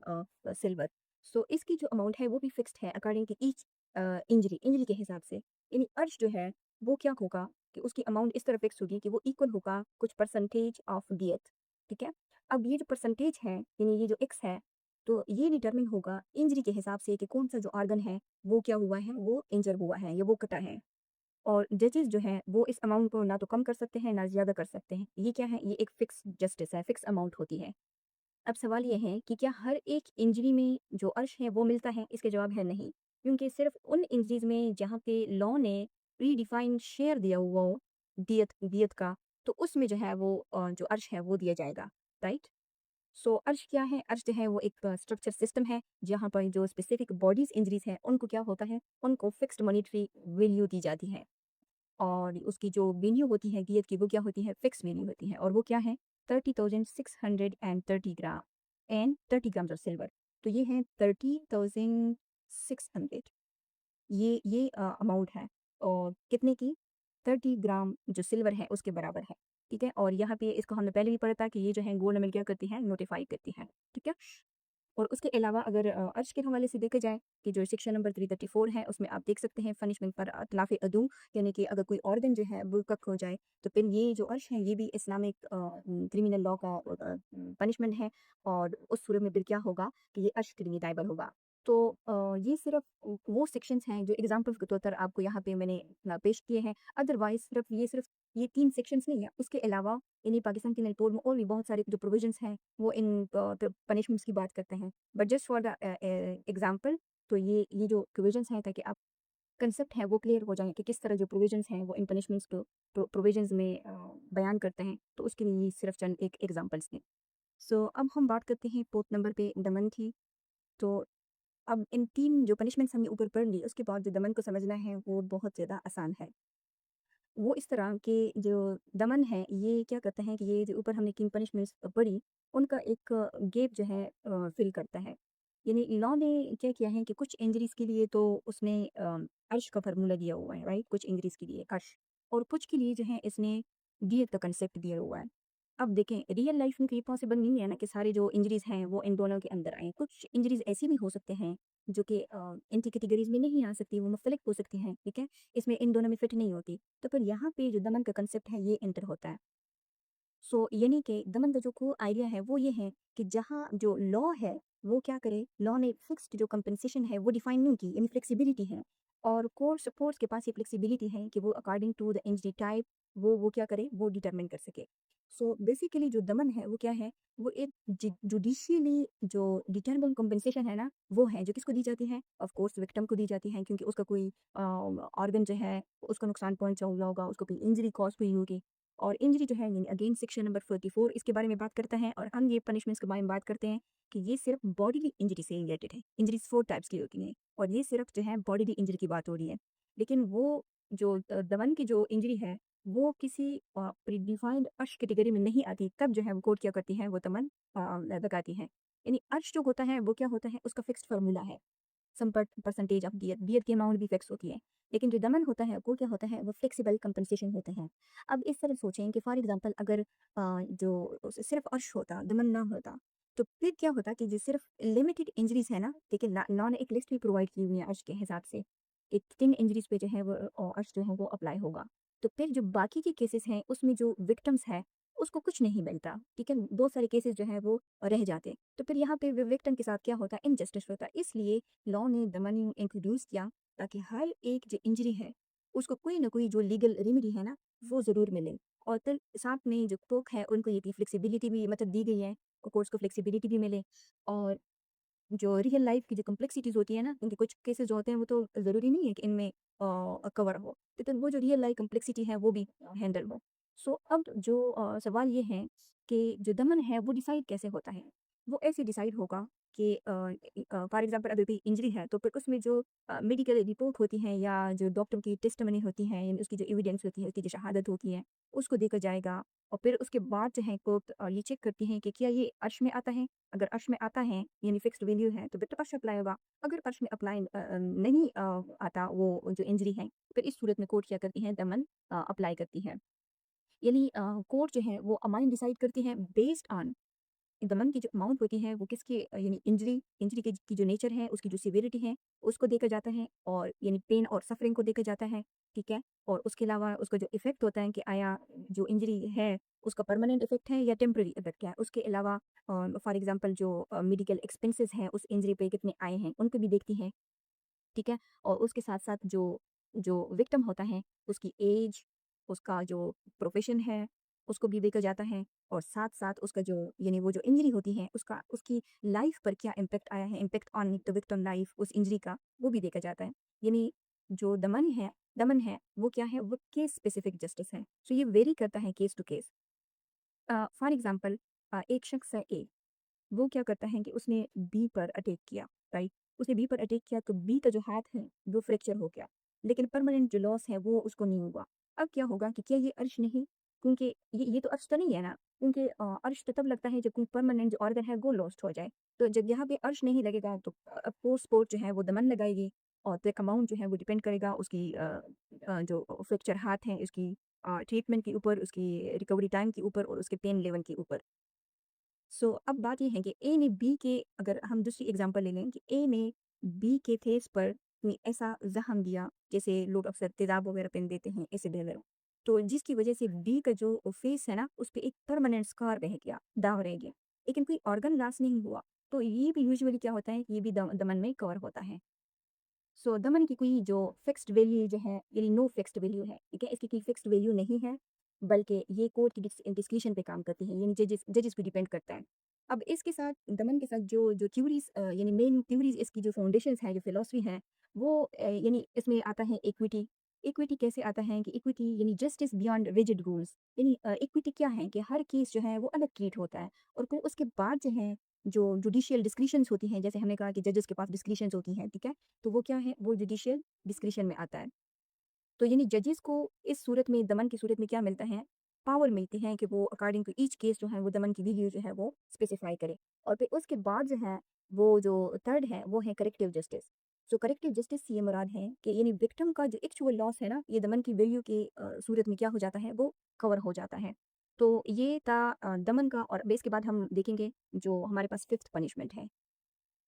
सिल्वर। सो इसकी जो अमाउंट है वो भी फिक्स्ड है अकॉर्डिंग टू ईच इंजरी के हिसाब से। यानी अर्श जो है वो क्या होगा कि उसकी अमाउंट इस तरह फिक्स होगी कि वो इक्वल होगा कुछ परसेंटेज ऑफ दियत, ठीक है। अब ये जो परसेंटेज है यानी ये जो एक्स है, तो ये डिटरमिन होगा इंजरी के हिसाब से कि कौन सा जो ऑर्गन है वो क्या हुआ है, वो इंजर हुआ है या वो कटा है। और जजेस जो हैं वो इस अमाउंट को ना तो कम कर सकते हैं ना ज़्यादा कर सकते हैं। ये क्या है, ये एक फिक्स जस्टिस है, फिक्स अमाउंट होती है। अब सवाल ये है कि क्या हर एक इंजरी में जो अर्श है वो मिलता है? इसका जवाब है नहीं, क्योंकि सिर्फ उन इंजरीज में जहाँ पे लॉ ने प्री डिफाइंड शेयर दिया हुआ हो दियत दियत का, तो उसमें जो है वो जो अर्श है वो दिया जाएगा, राइट। सो अर्श क्या है? अर्श जो है वो एक स्ट्रक्चर सिस्टम है जहाँ पर जो स्पेसिफिक बॉडीज इंजरीज है उनको क्या होता है, उनको फिक्स्ड मॉनिटरी वैल्यू दी जाती है, और उसकी जो वैल्यू होती है दियत की वो क्या होती है, फिक्स वैल्यू होती है, और वो क्या है, 30,630 gram and 30 gram of silver. तो ये है 30,600, ये अमाउंट है, और कितने की, 30 ग्राम जो सिल्वर है उसके बराबर है, ठीक है। और यहाँ पे इसको हमने पहले भी पढ़ा था कि ये जो है गोल्ड मेडल क्या करती है, नोटिफाई करती है, ठीक है। और उसके अलावा अगर अर्श के हवाले से देखा जाए कि जो सेक्शन नंबर 334 है उसमें आप देख सकते हैं पनिशमेंट पर इतलाफ़ अदू, यानी कि अगर कोई ऑर्गन जो है वो कक हो जाए तो फिर ये जो अर्श है ये भी इस्लामिक क्रिमिनल लॉ का पनिशमेंट है, और उस सूरत में फिर क्या होगा कि ये अर्श क्रिमिनाइबल होगा। तो ये सिर्फ़ वो सेक्शंस हैं जो एग्ज़ाम्पल्स के तौर पर आपको यहाँ पे मैंने पेश किए हैं। अदरवाइज़ सिर्फ़ ये 3 सेक्शंस नहीं है, उसके अलावा यानी पाकिस्तान पेनल कोड में और भी बहुत सारे जो प्रोविज़न्स हैं, वो इन पनिशमेंट्स की बात करते हैं। But just for the example, तो ये जो प्रोविज़न्स हैं, ताकि आप कांसेप्ट है वो क्लियर हो जाए कि किस तरह जो प्रोविज़न्स हैं वो इन पनिशमेंट्स को प्रोविज़न्स में बयान करते हैं, तो उसके लिए ये सिर्फ़ चंद एक एग्ज़ाम्पल्स हैं। सो अब हम बात करते हैं 4th नंबर पे दमन की। तो अब इन 3 जो पनिशमेंट्स हमने ऊपर पढ़ ली, उसके बाद जो दमन को समझना है वो बहुत ज़्यादा आसान है। वो इस तरह के जो दमन है, ये क्या करता है कि ये जो ऊपर हमने 3 पनिशमेंट्स पढ़ी, उनका एक गैप जो है फ़िल करता है। यानी लॉ ने क्या किया है कि कुछ इंजरीज़ के लिए तो उसने अर्श का फ़ॉर्मूला दिया हुआ है, राइट? कुछ इंजरीज़ के लिए अर्श, और कुछ के लिए जो है इसने डियत का कांसेप्ट दिया हुआ है। अब देखें, रियल लाइफ़ में तो ये पॉसिबल नहीं है ना कि सारे जो इंजरीज़ हैं वो इन दोनों के अंदर आएँ। कुछ इंजरीज़ ऐसी भी हो सकते हैं जो कि इनकी कैटेगरीज़ में नहीं आ सकती, वो मुख्तलिफ हो सकती हैं, ठीक है? इसमें इन दोनों में फिट नहीं होती। तो फिर यहाँ पे जो दमन का कांसेप्ट है ये एंटर होता है। सो यानी कि दमन का जो कोर आइडिया है वो ये है कि जहाँ जो लॉ है वो क्या करे, लॉ ने फिक्स्ड जो कंपनसेशन है वो डिफाइन नहीं की, यानी फ्लेक्सिबिलिटी है, और कोर सपोर्ट्स के पास ये फ्लेक्सिबिलिटी है कि वो according to the injury type वो क्या करे, वो डिटरमिन कर सके। सो बेसिकली जो दमन है वो क्या है, वो एक जुडिशियली जो डिटरमिन कंपनसेशन है ना, वो है जो किसको दी जाती है, ऑफ कोर्स विक्टिम को दी जाती है, क्योंकि उसका कोई ऑर्गन जो है उसको नुकसान पहुंचा हुआ होगा, उसको कोई इंजरी कॉज हुई होगी। और इंजरी जो है यानी अगेन सेक्शन नंबर 44 इसके बारे में बात करता है, और हम ये पनिशमेंट्स के बारे में बात करते हैं कि ये सिर्फ बॉडीली इंजरी से रिलेटेड है। इंजरीज 4 टाइप्स की होती हैं, और ये सिर्फ जो है बॉडीली इंजरी की बात हो रही है। लेकिन वो जो दमन की जो इंजरी है वो किसी प्रीडिफाइंड अर्श कैटेगरी में नहीं आती, तब जो है वो कोर्ट क्या करती है, वो दमन लगाती है। यानी अर्श जो होता है वो क्या होता है, उसका फिक्स्ड फार्मूला है, सम परसेंटेज ऑफ दियत, दियत की अमाउंट भी फिक्स होती है। लेकिन जो दमन होता है वो क्या होता है, वो फ्लेक्सिबल कंपनसेशन होते हैं। अब इस तरह सोचें कि फॉर एग्जांपल अगर जो सिर्फ अर्श होता, दमन ना होता, तो फिर क्या होता कि जो सिर्फ लिमिटेड इंजरीज है ना, लेकिन लॉ ने एक लिस्ट भी प्रोवाइड की हुई है अर्श के हिसाब से, एक 3 इंजरीज पे जो है वो अर्श जो है वो अप्लाई होगा। तो फिर जो बाकी के केसेस हैं उसमें जो विक्टिम्स है उसको कुछ नहीं मिलता, ठीक है? बहुत सारे केसेस जो है वो रह जाते। तो फिर यहाँ पे विक्टिम के साथ क्या होता है, इनजस्टिस होता है। इसलिए लॉ ने दमन इंट्रोड्यूस किया ताकि हर एक जो इंजरी है उसको कोई ना कोई जो लीगल रेमेडी है ना वो ज़रूर मिले। और फिर साथ में जो कोर्ट है उनको ये भी फ्लेक्सिबिलिटी भी मतलब दी गई है, कोर्ट्स को फ्लेक्सिबिलिटी भी मिले। और जो रियल लाइफ की जो कॉम्प्लेक्सिटीज़ होती है ना, क्योंकि कुछ केसेस जो होते हैं वो तो ज़रूरी नहीं है कि इनमें कवर हो। तो वो जो रियल लाइफ कॉम्प्लेक्सिटी है वो भी हैंडल हो। सो अब जो सवाल ये है कि जो दमन है वो डिसाइड कैसे होता है? वो ऐसे डिसाइड होगा कि फॉर एग्ज़ाम्पल अगर कोई इंजरी है तो फिर उसमें जो मेडिकल रिपोर्ट होती है या जो डॉक्टर की टेस्टिमनी होती है, यानी उसकी जो एविडेंस होती है, उसकी जो शहादत होती है, उसको देखा जाएगा। और फिर उसके बाद जो है कोर्ट ये चेक करती है कि क्या ये अर्श में आता है? अगर अर्श में आता है यानी फिक्स्ड वैल्यू है तो फिर तो अर्श अप्लाई होगा। अगर अर्श में अप्लाई नहीं आता वो जो इंजरी है, फिर इस सूरत में कोर्ट क्या करती है, दमन अप्लाई करती है। यानी कोर्ट जो है वो अमाउंट डिसाइड करती है बेस्ड ऑन दमन की जो अमाउंट होती है वो किसकी यानी इंजरी इंजरी की जो नेचर है, उसकी जो सिवियरिटी है, उसको देखा जाता है, और यानी पेन और सफरिंग को देखा जाता है, ठीक है? और उसके अलावा उसका जो इफ़ेक्ट होता है कि आया जो इंजरी है उसका परमानेंट इफ़ेक्ट है या टेम्परेरी इफ़ेक्ट है। उसके अलावा फॉर एग्ज़ाम्पल जो मेडिकल एक्सपेंसेस हैं उस इंजरी पे कितने आए हैं, उनको भी देखती हैं, ठीक है? और उसके साथ-साथ जो जो विक्टिम होता है, उसकी ऐज, उसका जो प्रोफ़ेशन है, उसको भी देखा जाता है, और साथ-साथ उसका जो यानी वो जो इंजरी होती है, उसका उसकी लाइफ़ पर क्या इम्पैक्ट आया है, impact on the victim life उस इंजरी का, वो भी देखा जाता है। यानी जो दमन है, वो क्या है, वो केस स्पेसिफिक जस्टिस है। सो ये वेरी करता है case to case. For example एक शख्स है ए, वो क्या करता है कि उसने बी पर अटैक किया, राइट? उसने बी पर अटैक किया तो बी का जो हाथ है वो फ्रैक्चर हो गया, लेकिन परमानेंट जो लॉस है वो उसको नहीं हुआ। अब क्या होगा कि क्या ये अर्श नहीं, क्योंकि ये तो अर्श तो नहीं है ना, क्योंकि अर्श तो तब लगता है जब कोई परमानेंट जो ऑर्गन है वो लॉस्ट हो जाए। तो जब यहाँ पे अर्श नहीं लगेगा तो अफकोर्स कोर्ट जो है वो दमन लगाएगी, और तो अमाउंट जो है वो डिपेंड करेगा उसकी जो फ्रैक्चर हाथ है उसकी ट्रीटमेंट के ऊपर, उसकी रिकवरी टाइम के ऊपर, और उसके पेन लेवल के ऊपर। सो अब बात ये है कि ए ने बी के, अगर हम दूसरी एग्जांपल ले लें कि ए ने बी के फेस पर कोई ऐसा ज़ख्म दिया, जैसे लोग अक्सर तेज़ाब वगैरह पहन देते हैं ऐसे डेलर, तो जिसकी वजह से बी का जो फेस है ना उस पे एक परमानेंट स्कार रह गया, दाग रह गया, लेकिन कोई ऑर्गन लॉस नहीं हुआ। तो ये भी यूजुअली क्या होता है कि ये भी दमन में कवर होता है। सो दमन की कोई जो फिक्स्ड वैल्यू जो है यानी नो फिक्स्ड वैल्यू है, ठीक है? इसकी कोई फिक्स्ड वैल्यू नहीं है, बल्कि ये कोर्ट की डिस्क्रिशन पे काम करती है, यानी जजेस पे डिपेंड करता है। अब इसके साथ दमन के साथ जो थ्योरीज़ यानी मेन थ्योरीज़ इसकी जो फाउंडेशंस हैं, जो फिलॉसफी है, वो यानी इसमें आता है इक्विटी। इक्विटी कैसे आता है कि इक्विटी यानी जस्टिस बियॉन्ड रिजिड रूल्स, यानी इक्विटी क्या है कि हर केस जो है वो अलग ट्रीट होता है और फिर उसके बाद जो है, जो जुडिशियल डिस्क्रिशंस होती हैं, जैसे हमने कहा कि जजेस के पास डिस्क्रिशंस होती हैं, ठीक है? तो वो क्या है, वो जुडिशियल डिस्क्रिशन में आता है। तो यानी जजेस को इस सूरत में, दमन की सूरत में क्या मिलता है, पावर मिलती है कि वो अकॉर्डिंग टू ईच केस जो है वो दमन की वैल्यू जो है वो स्पेसिफाई करे। और फिर उसके बाद जो है, वो जो थर्ड है वो है करेक्टिव जस्टिस। सो करेक्टिव जस्टिस से ये मुराद है कि यानी विक्टिम का जो एक्चुअल लॉस है ना, ये दमन की वैल्यू की सूरत में क्या हो जाता है, वो कवर हो जाता है। तो ये था दमन का। और अब इसके बाद हम देखेंगे जो हमारे पास फिफ्थ पनिशमेंट है,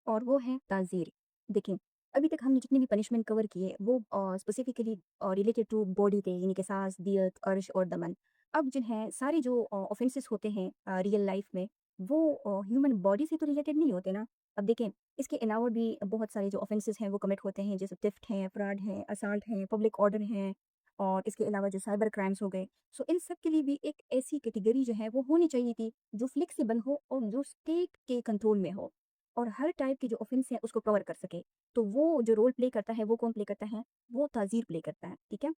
और वो है ताज़ीर। देखिए, अभी तक हमने जितनी भी पनिशमेंट कवर किए वो स्पेसिफिकली रिलेटेड टू बॉडी थे, यानी कि सास, दियत, अर्श और दमन। अब जो है सारे जो ऑफेंसेस होते हैं रियल लाइफ में, वो ह्यूमन बॉडी से तो रिलेटेड नहीं होते ना। अब देखें, इसके अलावा भी बहुत सारे जो ऑफेंसेस हैं वो कमिट होते हैं, जैसे थेफ्ट हैं, फ्रॉड हैं, असॉल्ट हैं, पब्लिक ऑर्डर हैं, और इसके अलावा जो साइबर क्राइम्स हो गए। सो इन सब के लिए भी एक ऐसी कैटेगरी जो है वो होनी चाहिए थी, जो फ्लेक्सिबल हो और जो स्टेट के कंट्रोल में हो, और हर टाइप की जो ऑफेंस है उसको कवर कर सके। तो वो जो रोल प्ले करता है वो कौन प्ले करता है, वो ताज़ीर प्ले करता है, ठीक है?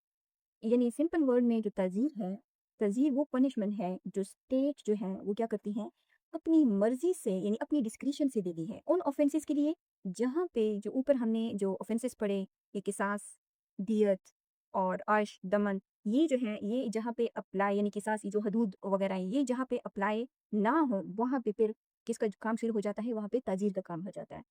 यानी सिंपल वर्ड में जो ताज़ीर है, ताज़ीर वो पनिशमेंट है जो स्टेट जो है वो क्या करती है, अपनी मर्जी से यानी अपनी डिस्क्रिशन से देती है उन ऑफेंसेस के लिए, जहाँ पे जो ऊपर हमने जो ऑफेंसेस पढ़े, ये किसास, दियत और अर्श, दमन, ये जो है ये जहाँ पे अप्लाई, यानी किसास ये जो हदूद वगैरह है, ये जहाँ पे अप्लाई ना हो, वहाँ पे फिर किसका काम शुरू हो जाता है, वहाँ पे ताज़ीर का काम हो जाता है।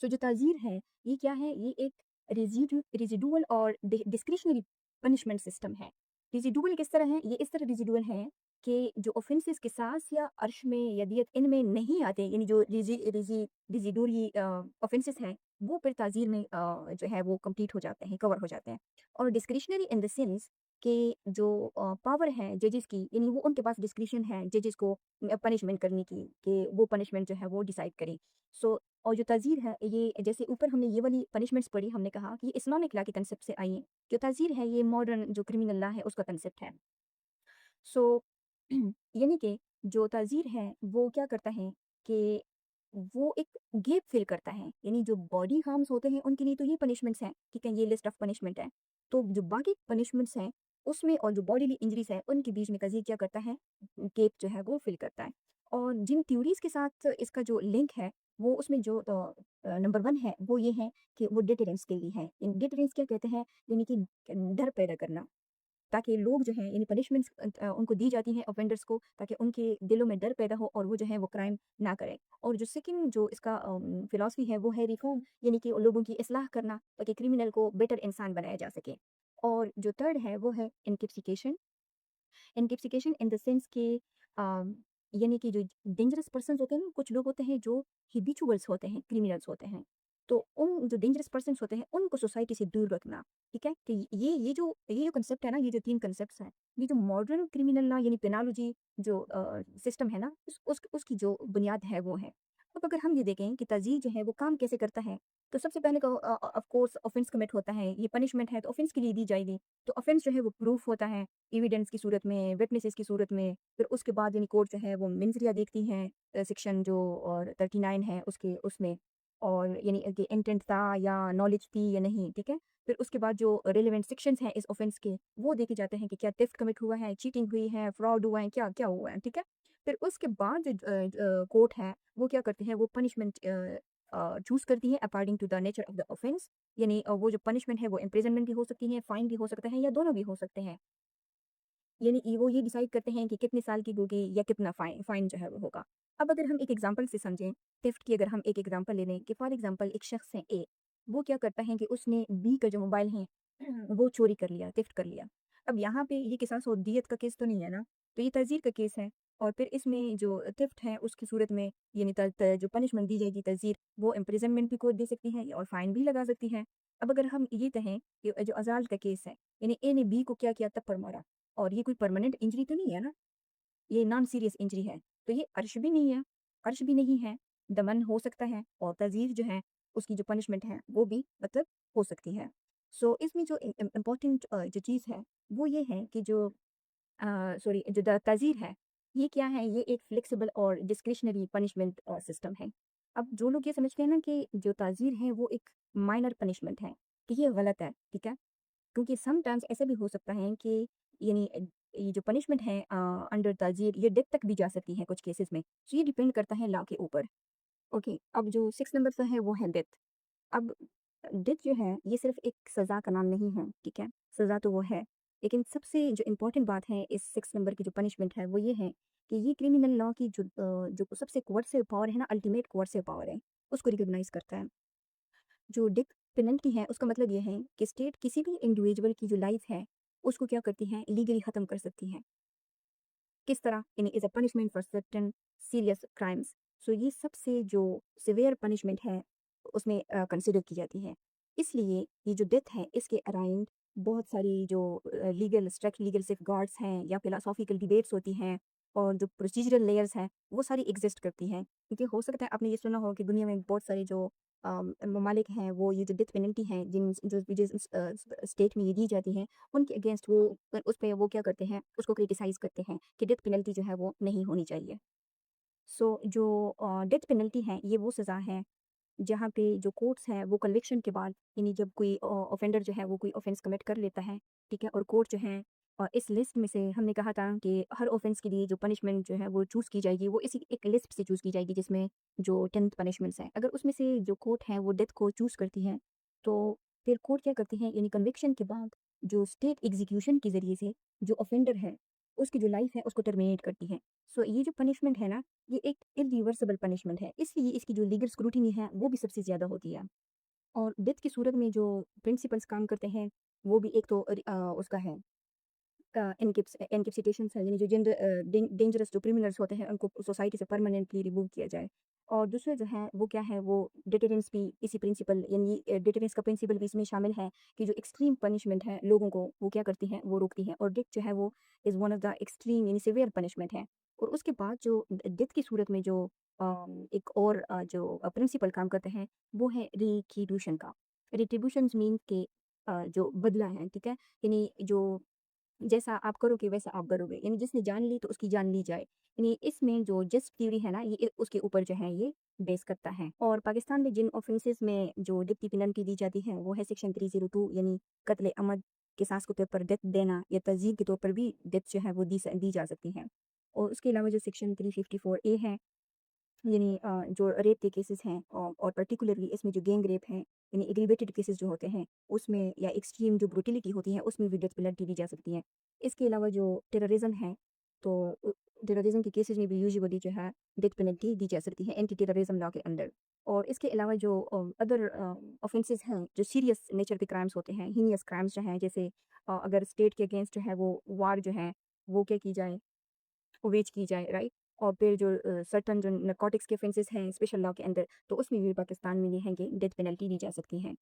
जो ताज़ीर है, ये क्या है, ये एक रेज़िडुअल और डिस्क्रिशनरी पनिशमेंट सिस्टम है। रेज़िडुअल किस तरह है, ये इस तरह रेज़िडुअल है कि जो ऑफेंसेस किसास या अर्श में या दियत इनमें नहीं आते, यानी जो रेज़िडुअल ये ऑफेंसेस हैं, वो फिर ताज़ीर में जो है वो कंप्लीट हो जाते हैं, कवर हो जाते हैं। और डिस्क्रिशनरी इन द सेंस कि जो पावर है जजेस की, यानी वो उनके पास डिस्क्रिशन है जजेस को पनिशमेंट करने की, कि वो पनिशमेंट जो है वो डिसाइड करें। सो और जो ताज़ीर है, ये जैसे ऊपर हमने ये वाली पनिशमेंट्स पढ़ी, हमने कहा कि ये इस्लामिक लॉ के कंसेप्ट से आई हैं। जो ताज़ीर है, ये मॉडर्न जो क्रिमिनल लॉ है उसका कंसेप्ट है। सो यानी कि जो ताज़ीर है वो क्या करता है कि वो एक गैप फिल करता है, यानी जो बॉडी हार्म्स होते हैं उनके लिए तो ये पनिशमेंट्स हैं, ठीक है, ये लिस्ट ऑफ पनिशमेंट है। तो जो बाकी पनिशमेंट्स हैं उसमें, और जो बॉडीली इंजरीज है उनके बीच में ताज़ीर क्या करता है, गैप जो है वो फिल करता है। और जिन थ्योरीज के साथ इसका जो लिंक है, वो उसमें जो नंबर वन है वो ये है कि वो डिटरेंस के लिए है। इन डिटरेंस क्या कहते हैं, यानी कि डर पैदा करना, ताकि लोग जो हैं यानी पनिशमेंट्स उनको दी जाती हैं ऑफेंडर्स को, ताकि उनके दिलों में डर पैदा हो और वो जो है वो क्राइम ना करें। और जो सेकंड जो इसका फिलॉसफी है वो है रिफॉर्म, यानी कि लोगों की इस्लाह करना, ताकि क्रिमिनल को बेटर इंसान बनाया जा सके। और जो थर्ड है वो है इनकेप्सिकेशन। इनकेप्सिकेशन इन द सेंस कि यानी कि जो डेंजरस पर्सन होते हैं ना, कुछ लोग होते हैं जो हिबिचुअल्स होते हैं, क्रिमिनल्स होते हैं, तो उन जो डेंजरस पर्सन होते हैं उनको सोसाइटी से दूर रखना, ठीक है? कि ये जो कंसेप्ट है ना, ये जो तीन कंसेप्ट हैं, ये जो मॉडर्न क्रिमिनल ना यानी पेनालॉजी जो सिस्टम है ना, उसकी जो बुनियाद है वो है। अब अगर हम ये देखें कि तज़ीर जो है वो काम कैसे करता है, तो सबसे पहले तो ऑफ कोर्स ऑफेंस कमिट होता है, ये पनिशमेंट है तो ऑफेंस के लिए दी जाएगी। तो ऑफेंस जो है वो प्रूफ होता है एविडेंस की सूरत में, विटनेसेस की सूरत में। फिर उसके बाद यानी कोर्ट जो है वो मेंसरिया देखती हैं, सेक्शन जो और 39 है उसके उसमें, और यानी कि इंटेंट था या नॉलेज थी या नहीं, ठीक है? फिर उसके बाद जो रिलेवेंट सेक्शंस हैं इस ऑफेंस के, वो देखे जाते हैं कि क्या थेफ्ट कमिट हुआ है, चीटिंग हुई है, फ्रॉड हुआ है, क्या क्या हुआ है, ठीक है? फिर उसके बाद जो कोर्ट है वो क्या करते हैं, वो पनिशमेंट चूज करती है according to the nature of the offence. यानी वो जो पनिशमेंट है वो इम्प्रिजनमेंट भी हो सकती है, फाइन भी हो सकता है, या दोनों भी हो सकते हैं। यानी वो ये डिसाइड करते हैं कि कितने साल की होगी या कितना फाइन फाइन जो है वो होगा। अब अगर हम एक एग्जांपल से समझें, थेफ्ट की अगर हम एक एग्जांपल ले लें कि फॉर एग्जांपल एक शख्स है ए, वो क्या करता है कि उसने बी का जो मोबाइल है वो चोरी कर लिया, थेफ्ट कर लिया। अब यहाँ पे ये किसास और दियत का केस तो नहीं है ना, तो ये तज़ीर का केस है। और फिर इसमें जो थेफ्ट है उसकी सूरत में यानी जो पनिशमेंट दी जाएगी तज़ीर, वो इम्प्रिजनमेंट भी कोर्ट दे सकती है और फाइन भी लगा सकती है। अब अगर हम ये कहें कि जो अजाल्ट का केस है, यानी ए ने बी को क्या किया, थप्पड़ मारा, और ये कोई परमानेंट इंजरी तो नहीं है ना, ये नॉन सीरियस इंजरी है, तो ये अर्श भी नहीं है, अर्श भी नहीं है, दमन हो सकता है और तज़ीर जो है, उसकी जो पनिशमेंट है, वो भी मतलब हो सकती है। सो इसमें जो इम्पोर्टेंट जो चीज़ है, वो ये है कि जो सॉरी जो ताज़ीर है, ये क्या है? ये एक फ्लेक्सिबल और डिस्क्रिशनरी पनिशमेंट सिस्टम है। अब जो लोग ये समझते हैं ना कि जो ताज़ीर है वो एक माइनर पनिशमेंट है, कि ये गलत है, ठीक है? क्योंकि समटाइम्स ऐसा भी हो सकता है कि यानी ये जो पनिशमेंट है अंडर ताज़ीर ये डेथ तक भी जा सकती है कुछ केसेस में। सो ये डिपेंड करता है लॉ के ऊपर। ओके, अब जो 6 नंबर पे है वो है डेथ। अब डेथ जो है ये सिर्फ़ एक सज़ा का नाम नहीं है, ठीक है? सज़ा तो वो है, लेकिन सबसे जो इम्पोर्टेंट बात है इस 6 नंबर की जो पनिशमेंट है वो ये है कि ये क्रिमिनल लॉ की जो सबसे कोर्सिव पावर है ना, अल्टीमेट कोर्सिव पावर है, उसको रिकॉग्नाइज़ करता है। जो डेथ पेनल्टी है उसका मतलब ये है कि स्टेट किसी भी इंडिविजुअल की जो लाइफ़ है, उसको क्या करती है लीगली ख़त्म कर सकती है। किस तरह? यानी as a punishment for certain serious crimes. So ये सबसे जो सिवियर पनिशमेंट है, उसमें कंसिडर की जाती है। इसलिए ये जो डेथ है, इसके अराउंड बहुत सारी जो लीगल स्ट्रिक्ट लीगल सेफगार्ड्स हैं या फिलोसॉफिकल डिबेट्स होती हैं और जो प्रोसीजरल लेयर्स हैं, वो सारी एग्ज़िस्ट करती हैं। क्योंकि हो सकता है आपने ये सुना हो कि दुनिया में बहुत सारे जो ममालिक हैं, वो ये जो डेथ पेनल्टी है, जिस स्टेट में ये दी जाती है, उनके अगेंस्ट वो उस पे वो क्या करते हैं, उसको क्रिटिसाइज़ करते हैं कि डेथ पेनल्टी जो है वो नहीं होनी चाहिए। सो जो डेथ पेनल्टी है ये वो सज़ा है जहाँ पे जो कोर्ट्स हैं वो कन्विक्शन के बाद यानी जब कोई ऑफेंडर जो है वो कोई ऑफेंस कमिट कर लेता है, ठीक है? और कोर्ट जो है इस लिस्ट में से हमने कहा था कि हर ऑफेंस के लिए जो पनिशमेंट जो है वो चूज़ की जाएगी, वो इसी एक लिस्ट से चूज़ की जाएगी जिसमें जो 10 पनिशमेंट्स हैं। अगर उसमें से जो कोर्ट है वो डेथ को चूज़ करती है, तो फिर कोर्ट क्या करती है यानी कन्विक्शन के बाद जो स्टेट एग्जीक्यूशन के ज़रिए से जो ऑफेंडर है, उसकी जो लाइफ़ है उसको टर्मिनेट करती है। सो ये जो पनिशमेंट है ना, ये एक इरिवर्सिबल पनिशमेंट है, इसलिए इसकी जो लीगल स्क्रूटिनी है, वो भी सबसे ज़्यादा होती है। और डेथ की सूरत में जो प्रिंसिपल्स काम करते हैं, वो भी एक तो उसका है इनकैप्सिटेशंस है, यानी जो डेंजरस जो क्रिमिनल्स होते हैं, उनको सोसाइटी से परमानेंटली रिमूव किया जाए। और दूसरा जो है, वो क्या है, वो डिटरेंस भी इसी प्रिंसिपल यानी डिटरेंस का प्रिंसिपल भी इसमें शामिल है कि जो एक्सट्रीम पनिशमेंट है, लोगों को वो क्या करती है, वो रोकती है। और डेथ जो है, वो is one of the extreme यानी सीवियर पनिशमेंट है। और उसके बाद जो डेथ की सूरत में जो एक और जो प्रिंसिपल काम करते हैं, वो है रिट्रिब्यूशन का। रिट्रिब्यूशंस मीन के जो बदला है, ठीक है? यानी जो जैसा आप करोगे वैसा आप भरोगे, यानी जिसने जान ली तो उसकी जान ली जाए। यानी इसमें जो जस्ट थ्योरी है ना, ये उसके ऊपर जो है ये बेस करता है। और पाकिस्तान में जिन ऑफेंसेस में जो डेथ की पेनल्टी दी जाती है वो है सेक्शन 302 यानी कत्ल अमद, किसास के तौर पर डेथ देना या तज़यीक़ के तौर पर भी डेथ जो है वो दी जा सकती है। और उसके अलावा जो सेक्शन 354 ए है, यानी जो रेप के केसेस हैं और पर्टिकुलरली इसमें जो गैंग रेप है, यानी एग्रीवेटेड केसेस जो होते हैं, उसमें या एक्सट्रीम जो ब्रूटिलिटी होती है, उसमें भी डेथ पेनल्टी दी जा सकती है। इसके अलावा जो टेररिज़्म है, तो टेररिज़्म के केसेस में भी यूजुअली जो है डेथ पेनल्टी दी जा सकती है एंटी टेररिज़्म लॉ के अंडर। और इसके अलावा जो अदर ऑफेंसेस हैं, जो सीरियस नेचर के क्राइम्स होते हैं, हीनियस क्राइम्स जो हैं, जैसे अगर स्टेट के अगेंस्ट जो है वो वार जो है, वो क्या की जाए, वेज की जाए, राइट? और फिर जो सर्टेन जो नारकोटिक्स के ऑफेंसेस हैं स्पेशल लॉ के अंदर, तो उसमें भी पाकिस्तान में ये हैं कि डेथ पेनल्टी दी जा सकती है।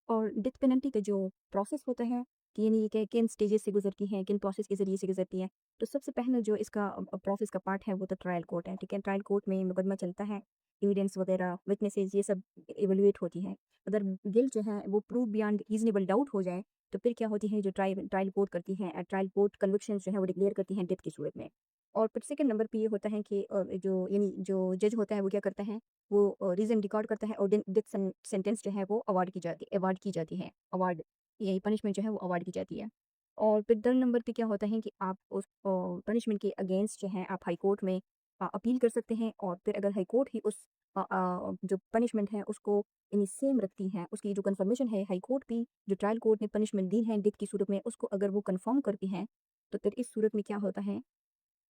और डेथ पेनल्टी का जो प्रोसेस होता है कि यानी कि किन स्टेजेस से गुजरती है, किन प्रोसेस के ज़रिए से गुजरती है। तो सबसे पहले जो इसका प्रोसेस का पार्ट है वो तो ट्रायल कोर्ट है, ठीक है? ट्रायल कोर्ट में मुकदमा चलता है, एविडेंस वगैरह, विटनेसेस ये सब इवैल्यूएट होती हैं। अगर गिल्ट जो है वो प्रूव बियॉन्ड रीज़नेबल डाउट हो जाए, तो फिर क्या होती है जो ट्रायल कोर्ट करती है, ट्रायल कोर्ट कन्विक्शंस जो है वो डिक्लेयर करती हैं डेथ की सूरत में। और फिर सेकंड नंबर पे ये होता है कि जो यानी जो जज होता है वो क्या करता है, वो रीज़न रिकॉर्ड करता है और डेथ सेंटेंस जो है वो अवार्ड की जाती है। अवार्ड यही पनिशमेंट जो है वो अवार्ड की जाती है। और फिर थर्ड नंबर पे क्या होता है कि आप उस पनिशमेंट के अगेंस्ट जो है आप हाई कोर्ट में अपील कर सकते हैं। और फिर अगर हाई कोर्ट ही उस जो पनिशमेंट है उसको यानी सेम रखती है, उसकी जो कन्फर्मेशन है हाई कोर्ट भी जो ट्रायल कोर्ट ने पनिशमेंट दी है डेथ की सूरत में, उसको अगर वो कन्फर्म करती है, तो फिर इस सूरत में क्या होता है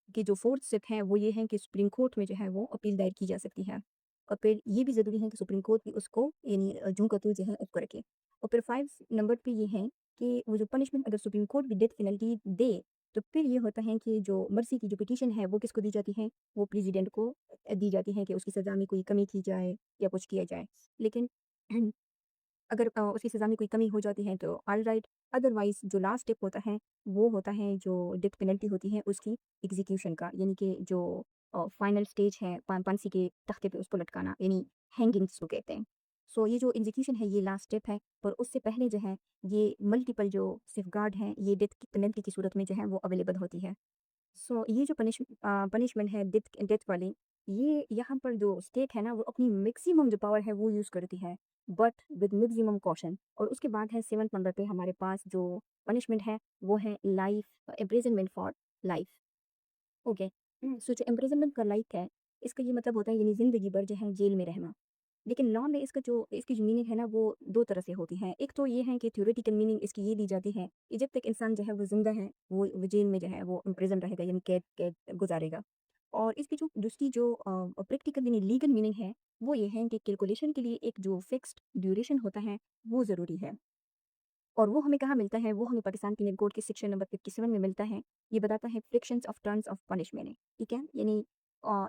कि जो फोर्थ स्टेप है वो ये है कि सुप्रीम कोर्ट में जो है वो अपील दायर की जा सकती है। और फिर ये भी ज़रूरी है कि सुप्रीम कोर्ट भी उसको यानी जूँ का तू जो है उसको रखे। और फिर 5 नंबर पे ये है कि वो जो पनिशमेंट अगर सुप्रीम कोर्ट भी डेथ पेनल्टी दे, तो फिर ये होता है कि जो मर्सी की जो पिटीशन है वो किसको दी जाती है? वो प्रेसिडेंट को दी जाती है कि उसकी सज़ा में कोई कमी की जाए या कुछ किया जाए। लेकिन अगर उसकी सज़ा में कोई कमी हो जाती है तो ऑलराइट, अदरवाइज़ जो लास्ट स्टेप होता है, वो होता है जो डेथ पेनल्टी होती है उसकी एग्ज़ीक्यूशन का। यानी कि जो फाइनल स्टेज है फांसी के तख्ते पे उसको लटकाना, यानी हैंगिंग जिसको कहते हैं। सो ये जो एग्जीक्यूशन है ये लास्ट स्टेप है, पर उससे पहले जो है ये मल्टीपल जो सेफगार्ड हैं ये डेथ की पेनल्टी की सूरत में जो है वो अवेलेबल होती है। सो ये जो पनिशमेंट है डेथ डेथ वाली, ये यहाँ पर जो स्टेट है ना वो अपनी मैक्सिमम जो पावर है वो यूज़ करती है, बट विद मैक्सिमम कॉशन। और उसके बाद है 7th नंबर पे हमारे पास जो पनिशमेंट है वो है life imprisonment for life. Okay. So जो इम्प्रिजनमेंट का लाइफ है, इसका ये मतलब होता है यानी ज़िंदगी भर जो है जेल में रहना। लेकिन लॉ में इसकी जो मीनिंग है ना वो 2 तरह से होती है। एक तो ये है कि थ्योरेटिकल मीनिंग इसकी ये दी जाती है कि जब तक इंसान जो है वो ज़िंदा है, वो जेल में जो है वो इम्प्रिज़न रहेगा यानी कैद कैद गुज़ारेगा। और इसकी जो दूसरी जो प्रैक्टिकल यानी लीगल मीनिंग है, वो ये है कि कैलकुलेशन के लिए एक जो फिक्स्ड ड्यूरेशन होता है, वो ज़रूरी है। और वो हमें कहाँ मिलता है? वो हमें पाकिस्तान पीनल कोड के सेक्शन नंबर 57 में मिलता है। ये बताता है frictions of terms of punishment, ठीक है? यानी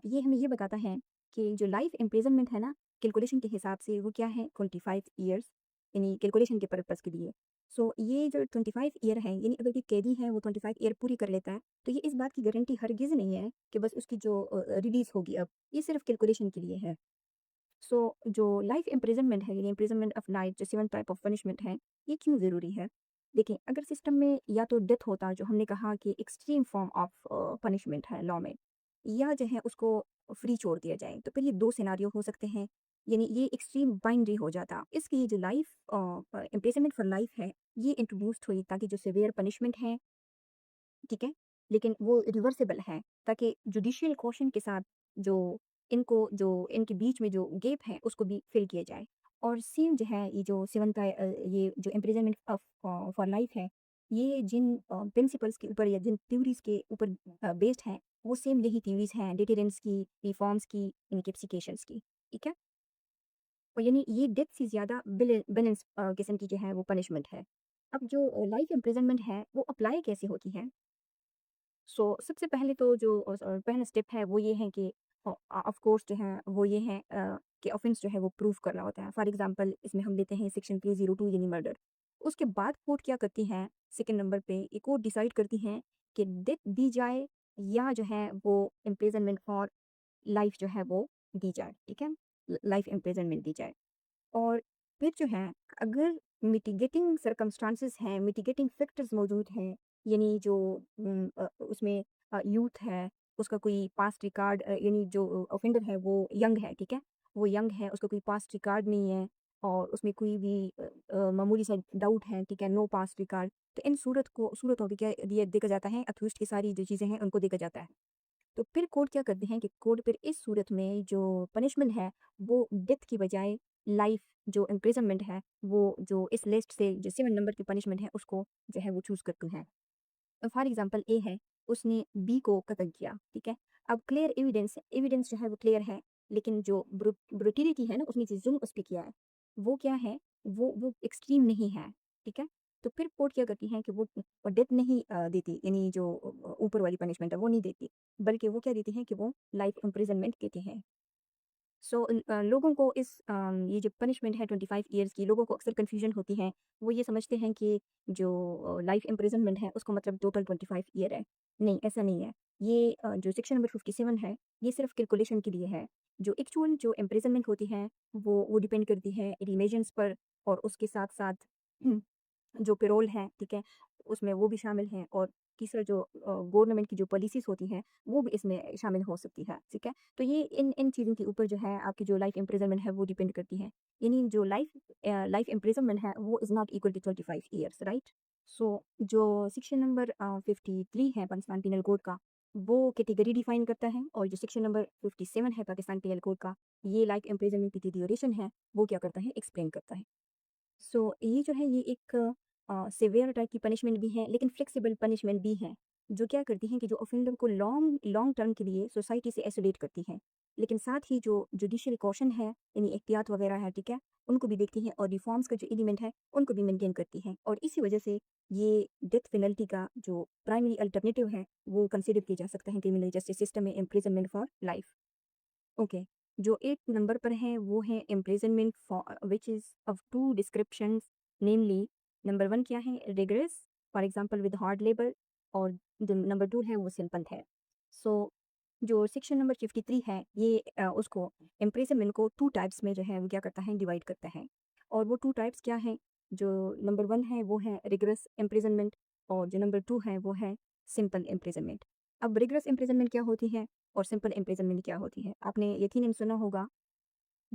ये हमें ये बताता है कि जो लाइफ इम्प्रिजनमेंट है ना, कैलकुलेशन के हिसाब से वो क्या है 25 ईयर्स, यानी कैलकुलेशन के पर्पज़ के लिए। सो ये जो 25 ईयर है, यानी अगर कोई कैदी है वो 25 ईयर पूरी कर लेता है, तो ये इस बात की गारंटी हरगिज़ नहीं है कि बस उसकी जो रिलीज़ होगी अब, ये सिर्फ़ कैलकुलेशन के लिए है। सो जो लाइफ इम्प्रिजनमेंट है यानी इम्प्रिजनमेंट ऑफ लाइफ जो 7 टाइप ऑफ पनिशमेंट है, ये क्यों ज़रूरी है? देखिए, अगर सिस्टम में या तो डेथ होता जो हमने कहा कि एक्सट्रीम फॉर्म ऑफ पनिशमेंट है लॉ में, या जो है उसको फ्री छोड़ दिया जाए, तो फिर ये 2 सिनेरियो हो सकते हैं, यानी ये एक्सट्रीम बाइनरी हो जाता। इसकी ये जो लाइफ इम्प्रिजनमेंट फॉर लाइफ है, ये इंट्रोड्यूस्ड हुई ताकि जो सिवियर पनिशमेंट है, ठीक है? लेकिन वो रिवर्सिबल है, ताकि जुडिशियल कॉशन के साथ जो जो इनके बीच में जो गैप है, उसको भी फिल किया जाए। और सेम जो है ये जो ये जो इम्प्रिजनमेंट ऑफ फॉर लाइफ है, ये जिन प्रिंसिपल्स के ऊपर या जिन थ्योरीज़ के ऊपर बेस्ड है, वो सेम यही थ्योरीज़ हैं डिटेरेंस की, रिफॉर्म्स की, इनकेप्सिकेशंस की, ठीक है? और यानी ये डेथ से ज़्यादा बैलेंस किस्म की जो है वो पनिशमेंट है। अब जो लाइफ इम्प्रिजनमेंट है, वो अप्लाई कैसे होती है? सबसे पहले तो जो पहला स्टेप है वो ये है कि ऑफ कोर्स जो है वो ये है कि ऑफेंस जो है वो प्रूव करना होता है। फॉर एग्जांपल इसमें हम लेते हैं सेक्शन 302 यानी मर्डर। उसके बाद कोर्ट क्या करती है, सेकंड नंबर पे ये कोर्ट डिसाइड करती है कि डेथ दी जाए या जो है वो इम्प्रिजनमेंट फॉर लाइफ जो है वो दी जाए, ठीक है? लाइफ इम्प्रिजनमेंट दी जाए। और फिर जो है अगर मिटिगेटिंग सर्कमस्टांसेस हैं, मिटिगेटिंग फैक्टर्स मौजूद हैं, यानी जो उसमें यूथ है, उसका कोई पास्ट रिकॉर्ड यानी जो ऑफेंडर है वो यंग है, ठीक है? वो यंग है, उसका कोई पास्ट रिकॉर्ड नहीं है और उसमें कोई भी मामूली सा डाउट है, ठीक है? नो पास्ट रिकॉर्ड, तो इन सूरतों पे क्या दिया देखा जाता है, अक्यूज़्ड की सारी जो चीज़ें हैं उनको देखा जाता है। तो फिर कोर्ट क्या करते हैं कि कोर्ट फिर इस सूरत में जो पनिशमेंट है वो डेथ की बजाय लाइफ जो इम्प्रिजनमेंट है वो जो इस लिस्ट से जो 7 नंबर की पनिशमेंट है उसको जो है वो चूज़ करती है। फॉर एग्जांपल ए है, उसने बी को कत्ल किया, ठीक है? अब क्लियर एविडेंस एविडेंस जो है वो क्लियर है, लेकिन जो ब्रूटिलिटी है ना उसने जो जुल्म उस पे किया है, वो क्या है? वो एक्सट्रीम नहीं है, ठीक है? तो फिर कोर्ट क्या करती है कि वो डेथ नहीं देती, यानी जो ऊपर वाली पनिशमेंट है वो नहीं देती, बल्कि वो क्या देती हैं कि वो लाइफ इम्प्रिजनमेंट देती हैं। लोगों को ये जो पनिशमेंट है 25 इयर्स की, लोगों को अक्सर कन्फ्यूजन होती है। वो ये समझते हैं कि जो लाइफ इम्प्रिजनमेंट है उसका मतलब टोटल 25 ईयर है। नहीं, ऐसा नहीं है। ये जो सेक्शन नंबर 57 है, ये सिर्फ़ कैलकुलेशन के लिए है। जो एक्चुअल जो इम्प्रिजनमेंट होती है, वो डिपेंड करती है रिमेजेंस पर और उसके साथ-साथ जो पैरोल है, ठीक है? उसमें वो भी शामिल हैं और तीसरा जो गवर्नमेंट की जो पॉलिसीज़ होती हैं, वो भी इसमें शामिल हो सकती है, ठीक है? तो ये इन इन चीज़ों के ऊपर जो है आपकी जो लाइफ़ इम्प्रिज़नमेंट है वो डिपेंड करती है। यानी जो लाइफ़ इम्प्रिज़नमेंट है वो is not equal to 25 years, right? जो सेक्शन नंबर 53 है पाकिस्तान पिनल कोड का, वो कैटेगरी डिफ़ाइन करता है और जो सेक्शन नंबर 57 है पाकिस्तान पिनल कोड का, ये लाइफ़ इम्प्रिज़नमेंट की जो ड्यूरेशन है, वो क्या करता है एक्सप्लेन करता है। ये जो है ये एक सिवियर टाइप की पनिशमेंट भी है लेकिन फ्लेक्सिबल पनिशमेंट भी है, जो क्या करती हैं कि जो ऑफेंडर को लॉन्ग लॉन्ग टर्म के लिए सोसाइटी से आइसोलेट करती हैं। लेकिन साथ ही जो जुडिशियल कॉशन है यानी एहतियात वगैरह है, ठीक है? उनको भी देखती हैं और रिफॉर्म्स का जो एलिमेंट है उनको भी मेंटेन करती हैं और इसी वजह से ये डेथ पेनल्टी का जो प्राइमरी अल्टरनेटिव है वो कंसिडर किया जा सकता है क्रिमिनल जस्टिस सिस्टम में इम्प्रिजनमेंट फॉर लाइफ। ओके। जो 8 नंबर पर है वो है imprisonment for which is of 2 descriptions, namely number 1 क्या है rigorous for example with hard labour और जो नंबर 2 है वो सिंपल है। सो जो सेक्शन नंबर 53 है, ये उसको इम्प्रिज़नमेंट को 2 टाइप्स में जो है वो क्या करता है डिवाइड करता है। और वो 2 टाइप्स क्या हैं? जो नंबर 1 है वो है रिगरस इम्प्रिज़नमेंट और जो नंबर 2 है वो है सिंपल इम्प्रिज़नमेंट। अब रिगरस इम्प्रिज़नमेंट क्या होती है और सिंपल इम्प्रिज़नमेंट क्या होती है? आपने यकीनन सुना होगा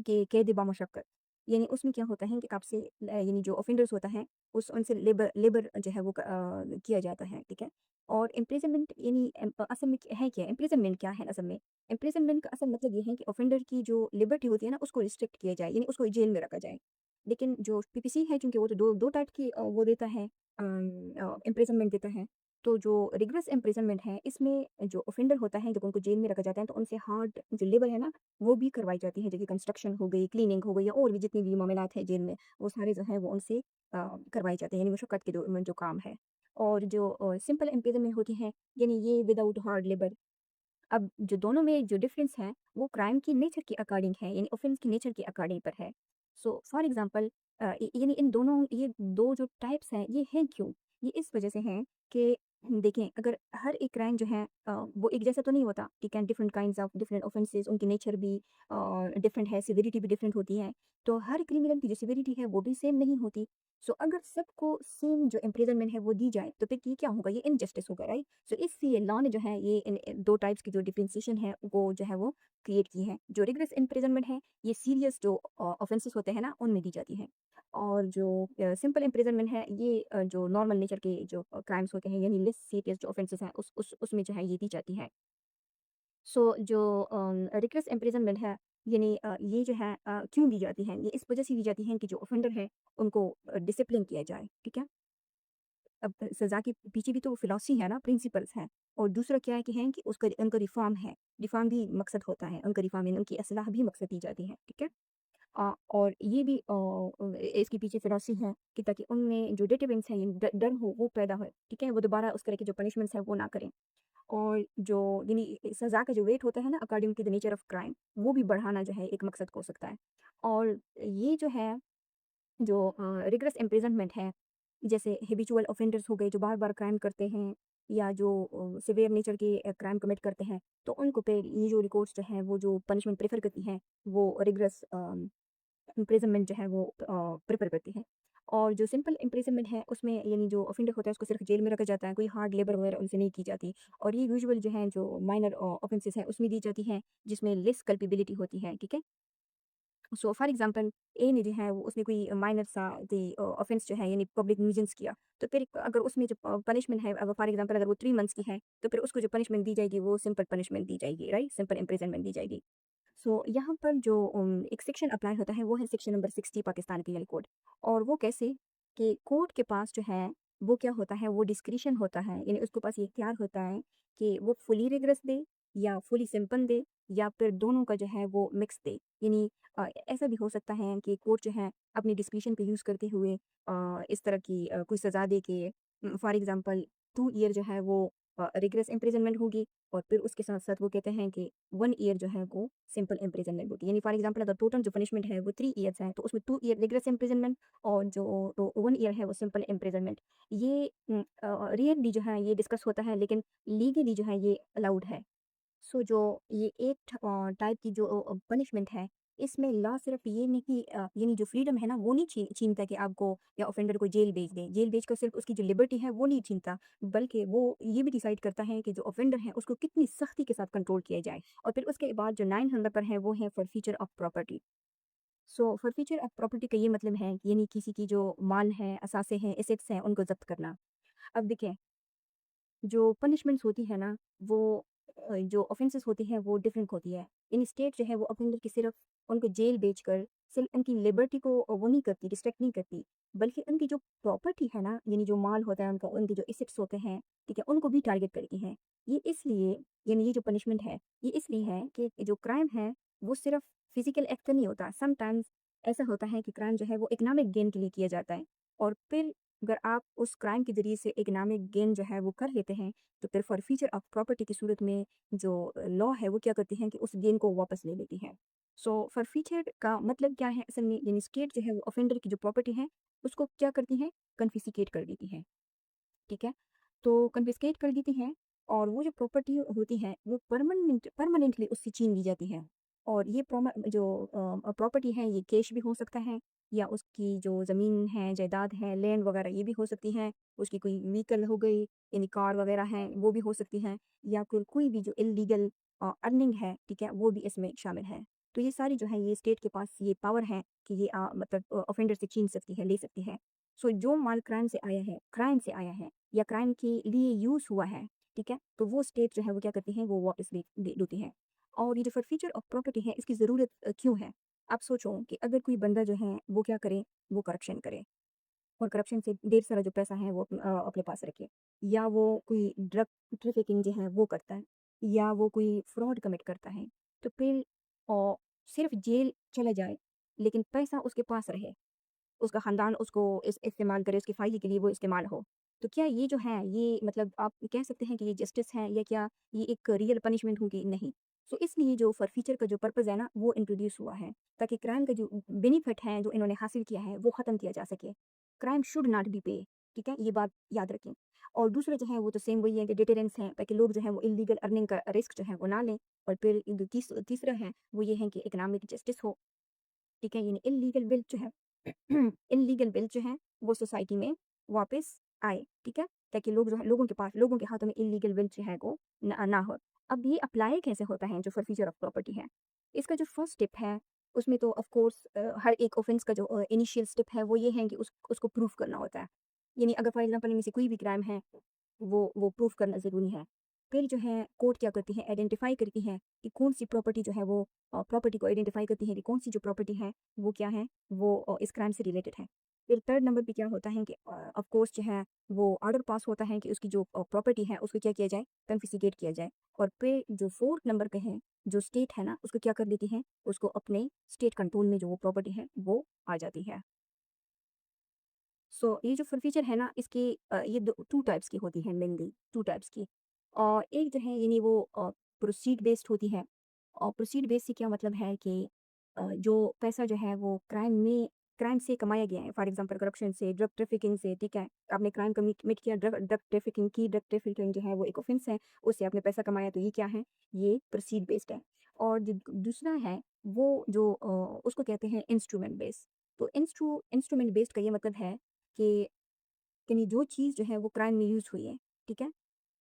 कि कैद बामुशक्कत, यानी उसमें क्या होता है कि आपसे यानी जो ऑफेंडर्स होता है उस उनसे लेबर लेबर जो है वो किया जाता है, ठीक है? और इम्प्रिजनमेंट यानी असल में है क्या? इम्प्रिजनमेंट क्या है असल में? इम्प्रिजनमेंट का असल मतलब ये है कि ऑफेंडर की जो लिबर्टी होती है ना उसको रिस्ट्रिक्ट किया जाए, यानी उसको जेल में रखा जाए। लेकिन जो पीपीसी है चूँकि वो तो 2 टाइप की वो देता है इम्प्रिजनमेंट देता है। तो जो रिगरस इम्प्रिजनमेंट है इसमें जो ऑफेंडर होता है जब उनको जेल में रखा जाता है तो उनसे हार्ड जो लेबर है ना वो भी करवाई जाती है, जैसे कंस्ट्रक्शन हो गई, क्लीनिंग हो गई या और भी जितनी भी मामलात हैं जेल में, वो सारे जो है वो उनसे करवाए जाते हैं, यानी मुशक्कत के जो काम है। और जो सिंपल इम्प्रिजनमेंट होती है, यानी ये विदाउट हार्ड लेबर। अब जो दोनों में जो डिफरेंस है, वो क्राइम की नेचर के अकॉर्डिंग है, यानी ऑफेंस की नेचर के अकॉर्डिंग पर है। सो फॉर एग्ज़ाम्पल यानी इन दोनों ये 2 जो टाइप्स हैं, ये हैं क्यों? ये इस वजह से हैं कि देखें, अगर हर एक क्राइम जो है वो एक जैसा तो नहीं होता, ठीक है? Different kinds of different offences, उनकी नेचर भी डिफरेंट है, सिविरिटी भी डिफरेंट होती है। तो हर क्रिमिनल की जो सिविरिटी है, वो भी सेम नहीं होती। सो अगर सबको सेम जो इम्प्रिजनमेंट है वो दी जाए, तो फिर ये क्या होगा? ये इनजस्टिस होगा, राइट? सो इसलिए लॉ ने जो है ये इन 2 टाइप्स की जो डिफरेंशिएशन है वो जो है वो क्रिएट की है। जो रिगरस इम्प्रिजनमेंट है ये सीरियस जो ऑफेंसेस होते हैं ना उनमें दी जाती है। और जो सिंपल इम्प्रिजनमेंट है ये जो नॉर्मल नेचर के जो क्राइम्स होते हैं यानी लेस सीरियस जो ऑफेंसेस हैं उस उसमें जो है ये दी जाती है। सो जो रिगरस इम्प्रिजनमेंट है यानी ये जो है क्यों दी जाती है? ये इस वजह से दी जाती है कि जो ऑफेंडर है उनको डिसिप्लिन किया जाए, ठीक है? अब सज़ा के पीछे भी तो फिलॉसफी है ना, प्रिंसिपल्स हैं। और दूसरा क्या है कि उसका उनका रिफ़ॉर्म है। रिफ़ॉर्म भी मकसद होता है, उनका रिफ़ॉर्म यानी उनकी इस्लाह भी मकसद दी जाती है, ठीक है? और ये भी इसके पीछे फिलॉसफी है कि ताकि उनमें जो डिटररेंस है, यानी डर हो वो पैदा हो, ठीक है? वो दोबारा उस तरह की जो पनिशमेंट्स है वो ना करें। और जो यानी सज़ा का जो वेट होता है ना according to the nature of crime, वो भी बढ़ाना जो है एक मकसद हो सकता है। और ये जो है जो रिगरस इम्प्रिजनमेंट है, जैसे हैबिचुअल ऑफेंडर्स हो गए जो बार-बार क्राइम करते हैं या जो सीवियर नेचर के क्राइम कमिट करते हैं, तो उनको पे ये जो रिकॉर्ड्स जो हैं वो जो पनिशमेंट प्रेफ़र करती हैं, वो रिगरस इम्प्रिजनमेंट जो है वो प्रेफ़र करती हैं। और जो सिंपल इम्प्रिजनमेंट है उसमें यानी जो ऑफेंडर होता है उसको सिर्फ़ जेल में रखा जाता है, कोई हार्ड लेबर वगैरह उनसे नहीं की जाती। और ये यूजुअल जो हैं जो माइनर ऑफेंसेस हैं उसमें दी जाती हैं, जिसमें लेस कल्पेबिलिटी होती है, ठीक है? सो फॉर एग्जांपल ए ने जो है वो उसने कोई माइनर सा ऑफेंस जो है यानी पब्लिक न्यूजेंस किया, तो फिर अगर उसमें जो पनिशमेंट है अगर फॉर एग्जांपल अगर वो 3 मंथ्स की है तो फिर उसको जो पनिशमेंट दी जाएगी वो सिंपल पनिशमेंट दी जाएगी, राइट? सिंपल इम्प्रिजनमेंट दी जाएगी। सो यहाँ पर जो एक सेक्शन अप्लाई होता है वो है section number 60 Pakistan penal code. और वो कैसे कि कोर्ट के पास जो है वो क्या होता है वो डिस्क्रिशन होता है, यानी उसके पास ये इख्तियार होता है कि वो फुली रिगरस दे या फुली सिंपल दे या फिर दोनों का जो है वो मिक्स दे। यानी ऐसा भी हो सकता है कि कोर्ट जो है अपनी डिस्क्रिशन पे यूज़ करते हुए इस तरह की कोई सज़ा दे के फॉर एग्जांपल 2 ईयर जो है वो रिगरस इम्प्रिजनमेंट होगी और फिर उसके साथ-साथ वो कहते हैं कि 1 ईयर जो है वो सिंपल इम्प्रिजनमेंट होगी। यानी फॉर एग्जांपल अगर टोटल जो पनिशमेंट है वो 3 ईयर्स है, तो उसमें 2 ईयर रिगरस इम्प्रिजनमेंट और जो 1 ईयर है वो सिंपल इम्प्रिजनमेंट। ये रियली जो है ये डिस्कस होता है लेकिन लीगली जो है ये अलाउड है। सो जो ये एक टाइप की जो पनिशमेंट है, इसमें लॉ सिर्फ ये नहीं यानी जो फ्रीडम है ना वो नहीं छीनता कि आपको या ऑफेंडर को जेल भेज दें। जेल भेजकर सिर्फ उसकी जो लिबर्टी है वो नहीं छीनता, बल्कि वो ये भी डिसाइड करता है कि जो ऑफेंडर है उसको कितनी सख्ती के साथ कंट्रोल किया जाए। और फिर उसके बाद जो 9 नंबर पर है वो है forfeiture of property. So forfeiture of property का ये मतलब है कि यानी किसी की जो माल है, असासे हैं, एसेट्स हैं उनको ज़ब्त करना। अब देखिए जो पनिशमेंट्स होती है ना, वो जो ऑफेंसेस होती हैं वो डिफरेंट होती है। इन स्टेट जो है वो ऑफेंडर की सिर्फ उनको जेल भेजकर सिर्फ उनकी लिबर्टी को वो नहीं करती, रिस्ट्रिक्ट नहीं करती, बल्कि उनकी जो प्रॉपर्टी है ना, यानी जो माल होता है उनका, उनके जो एसेट्स होते हैं, ठीक है? उनको भी टारगेट करती हैं। ये इसलिए यानी ये जो पनिशमेंट है, ये इसलिए है कि जो क्राइम है वो सिर्फ फिजिकल एक्ट का नहीं होता। समटाइम्स ऐसा होता है कि क्राइम जो है वो इकोनॉमिक गेन के लिए किया जाता है और फिर अगर आप उस क्राइम के ज़रिए से इकोनॉमिक गेन जो है वो कर लेते हैं, तो फिर फॉरफीचर ऑफ प्रॉपर्टी की सूरत में जो लॉ है वो क्या करती हैं कि उस गेन को वापस ले लेती है। सो फॉरफीचर का मतलब क्या है असल में, यानी स्टेट जो है वो ऑफेंडर की जो प्रॉपर्टी है उसको क्या करती है, कन्फिस्केट कर देती है, ठीक है? तो कन्फिस्केट कर देती हैं और वो जो प्रॉपर्टी होती है वो परमानेंटली उससे छीन ली जाती है। और ये प्रॉपर्टी है ये कैश भी हो सकता है, या उसकी जो ज़मीन है, जायदाद है, लैंड वगैरह ये भी हो सकती है। उसकी कोई व्हीकल हो गई, यानी कार वगैरह हैं वो भी हो सकती हैं, या कोई कोई भी जो इल्लीगल अर्निंग है, ठीक है, वो भी इसमें शामिल है। तो ये सारी जो है ये स्टेट के पास ये पावर है कि ये मतलब ऑफेंडर से छीन सकती है, ले सकती है। सो जो माल क्राइम से आया है या क्राइम के लिए यूज़ हुआ है, ठीक है, तो वो स्टेट जो है वो क्या करती है, वो वापस दे देती है। और ये जो फॉरफीचर ऑफ प्रॉपर्टी है इसकी ज़रूरत क्यों है? आप सोचो कि अगर कोई बंदा जो है वो क्या करे, वो करप्शन करे और करप्शन से ढेर सारा जो पैसा है वो अपने पास रखे, या वो कोई ड्रग ट्रैफिकिंग जो है वो करता है, या वो कोई फ्रॉड कमिट करता है, तो फिर सिर्फ जेल चला जाए लेकिन पैसा उसके पास रहे, उसका ख़ानदान उसको इस्तेमाल करे, उसके फ़ायदे के लिए वो इस्तेमाल हो। तो क्या ये जो है ये मतलब आप कह सकते हैं कि ये जस्टिस है, या क्या ये एक रियल पनिशमेंट होगी? नहीं। सो इसलिए जो फॉरफीचर का जो पर्पज़ है ना वो इंट्रोड्यूस हुआ है, ताकि क्राइम का जो बेनिफिट है जो इन्होंने हासिल किया है वो ख़त्म किया जा सके। क्राइम शुड नॉट बी पे, ठीक है? ये बात याद रखें। और दूसरा जो है वो तो सेम वही है कि डिटरेंस है, ताकि लोग जो है वो इल्लीगल अर्निंग का रिस्क जो है वो ना लें। और फिर जो तीसरा है वो ये है कि इकोनॉमिक जस्टिस हो, ठीक है? यानी इल्लीगल वेल्थ जो है इल्लीगल वेल्थ जो है वो सोसाइटी में वापस आए, ठीक है? ताकि लोग जो है लोगों के हाथों में इल्लीगल वेल्थ जो है वो ना हो। अब ये अप्लाई कैसे होता है जो फॉरफीचर ऑफ प्रॉपर्टी है? इसका जो फर्स्ट स्टेप है उसमें तो ऑफ कोर्स हर एक ऑफेंस का जो इनिशियल स्टेप है वो ये है कि उसको प्रूफ करना होता है। यानी अगर फॉर एग्जांपल इनमें से कोई भी क्राइम है, वो प्रूफ करना ज़रूरी है। फिर जो है कोर्ट क्या करती है, आइडेंटिफाई करती है कि कौन-सी प्रॉपर्टी जो है वो प्रॉपर्टी को आइडेंटिफाई करती है कि कौन-सी जो प्रॉपर्टी है वो क्या है, वो इस क्राइम से रिलेटेड है। फिर थर्ड नंबर पे क्या होता है कि ऑफ कोर्स जो है वो ऑर्डर पास होता है कि उसकी जो प्रॉपर्टी है उसको क्या किया जाए, कन्फिस्केट किया जाए। और फिर जो फोर्थ नंबर पे है, जो स्टेट है ना उसको क्या कर देती है, उसको अपने स्टेट कंट्रोल में जो वो प्रॉपर्टी है वो आ जाती है। सो ये जो फीचर है ना इसकी ये 2 टाइप्स की होती है, मेनली 2 टाइप्स की। और एक जो है यानी वो प्रोसीड बेस्ड होती है। और प्रोसीड बेस्ड से क्या मतलब है कि जो पैसा जो है वो क्राइम से कमाया गया है, फॉर एग्जांपल करप्शन से, ड्रग ट्रैफिकिंग से, ठीक है? आपने क्राइम कमिट किया, ड्रग ड्रग ट्रैफिकिंग की, ड्रग ट्रैफिकिंग जो है वो एक ऑफेंस है, उससे आपने पैसा कमाया, तो ये क्या है? ये प्रोसीड बेस्ड है। और जो दूसरा है वो जो उसको कहते हैं इंस्ट्रूमेंट बेस्ड। तो इंस्ट्रूमेंट बेस्ड का ये मतलब है कि यानी जो चीज़ जो है वो क्राइम में यूज़ हुई है, ठीक है?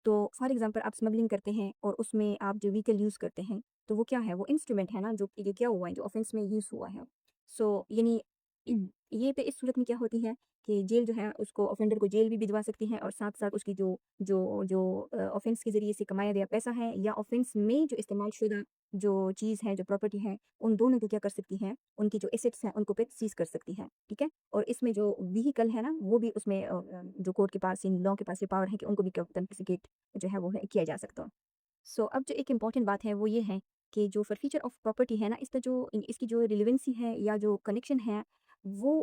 तो फॉर एग्ज़ाम्पल आप स्मगलिंग करते हैं और उसमें आप जो व्हीकल यूज़ करते हैं, तो वो क्या है? वो इंस्ट्रूमेंट है ना जो कि ये क्या हुआ है, जो ऑफ़ेंस में यूज़ हुआ है। सो यानी ये पे इस सूरत में क्या होती है कि जेल जो है उसको ऑफ़ेंडर को जेल भी भिजवा सकती है, और साथ-साथ उसकी जो जो जो ऑफ़ेंस के ज़रिए से कमाया गया पैसा है या ऑफ़ेंस में जो इस्तेमाल शुदा जो चीज़ है, जो प्रॉपर्टी है, उन दोनों को क्या कर सकती है, उनकी जो एसेट्स हैं उनको फिर सीज़ कर सकती है, ठीक है? और इसमें जो व्हीकल है ना वो भी उसमें जो कोर्ट के पास इन लॉ के पास ये पावर है कि उनको भी कॉन्फिस्केट जो है वो है किया जा सकता है। सो अब जो एक इम्पॉर्टेंट बात है वो ये है कि जो फॉरफीचर ऑफ प्रॉपर्टी है ना इसका जो इसकी जो रिलेवेंसी है या जो कनेक्शन है वो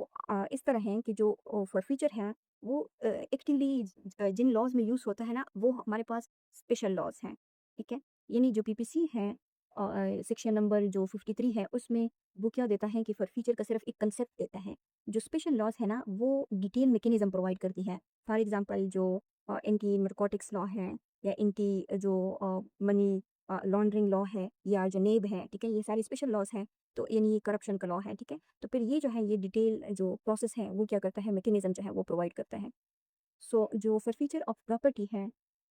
इस तरह है कि जो फॉरफीचर है वो एक्टिवली जिन लॉज में यूज़ होता है ना वो हमारे पास स्पेशल लॉज हैं, ठीक है? यानी जो पीपीसी है सेक्शन नंबर जो 53 है उसमें वो क्या देता है कि फॉरफीचर का सिर्फ एक कंसेप्ट देता है। जो स्पेशल लॉज है ना वो डिटेल मैकेनिज्म प्रोवाइड करती है। फॉर एग्जांपल जो एंटी नारकोटिक्स लॉ है, या इनकी जो मनी लॉन्ड्रिंग लॉ है, या जो नेब है, ठीक है? ये सारे स्पेशल लॉज़ हैं, तो यानी ये करप्शन का लॉ है, ठीक है? तो फिर ये जो है ये डिटेल जो प्रोसेस है वो क्या करता है, मैकेनिज़्म जो है वो प्रोवाइड करता है। सो जो फॉरफीचर ऑफ प्रॉपर्टी है,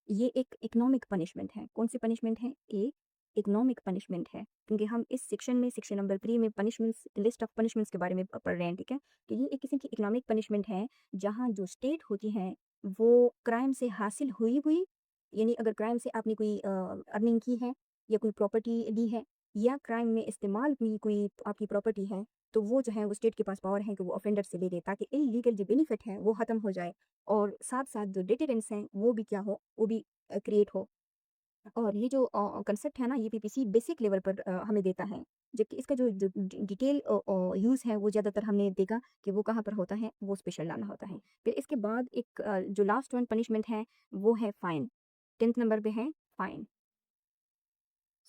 ये एक इकोनॉमिक पनिशमेंट है। कौन-सी पनिशमेंट है? ये इकोनॉमिक पनिशमेंट है, क्योंकि हम इस सेक्शन में सेक्शन नंबर 3 में पनिशमेंट्स लिस्ट ऑफ पनिशमेंट्स के बारे में पढ़ रहे हैं, ठीक है? तो ये एक किस्म की इकोनॉमिक पनिशमेंट है, जहाँ जो स्टेट होती है, वो क्राइम से हासिल हुई हुई, यानी अगर क्राइम से आपने कोई अर्निंग की है, या कोई प्रॉपर्टी ली है, या क्राइम में इस्तेमाल हुई कोई आपकी प्रॉपर्टी है, तो वो जो है वो स्टेट के पास पावर है कि वो ऑफेंडर से ले ले, ताकि इल्लीगल जो बेनिफिट है वो ख़त्म हो जाए, और साथ-साथ जो डिटरेंस हैं वो भी क्या हो, वो भी क्रिएट हो। और ये जो कांसेप्ट है ना ये पीपीसी बेसिक लेवल पर हमें देता है। जबकि इसका जो जो डिटेल यूज़ है वो ज़्यादातर हमने देखा कि वो कहाँ पर होता है, वो स्पेशल लॉ में होता है। फिर इसके बाद एक जो लास्ट वन पनिशमेंट है वो है फाइन। 10th नंबर पे है फाइन।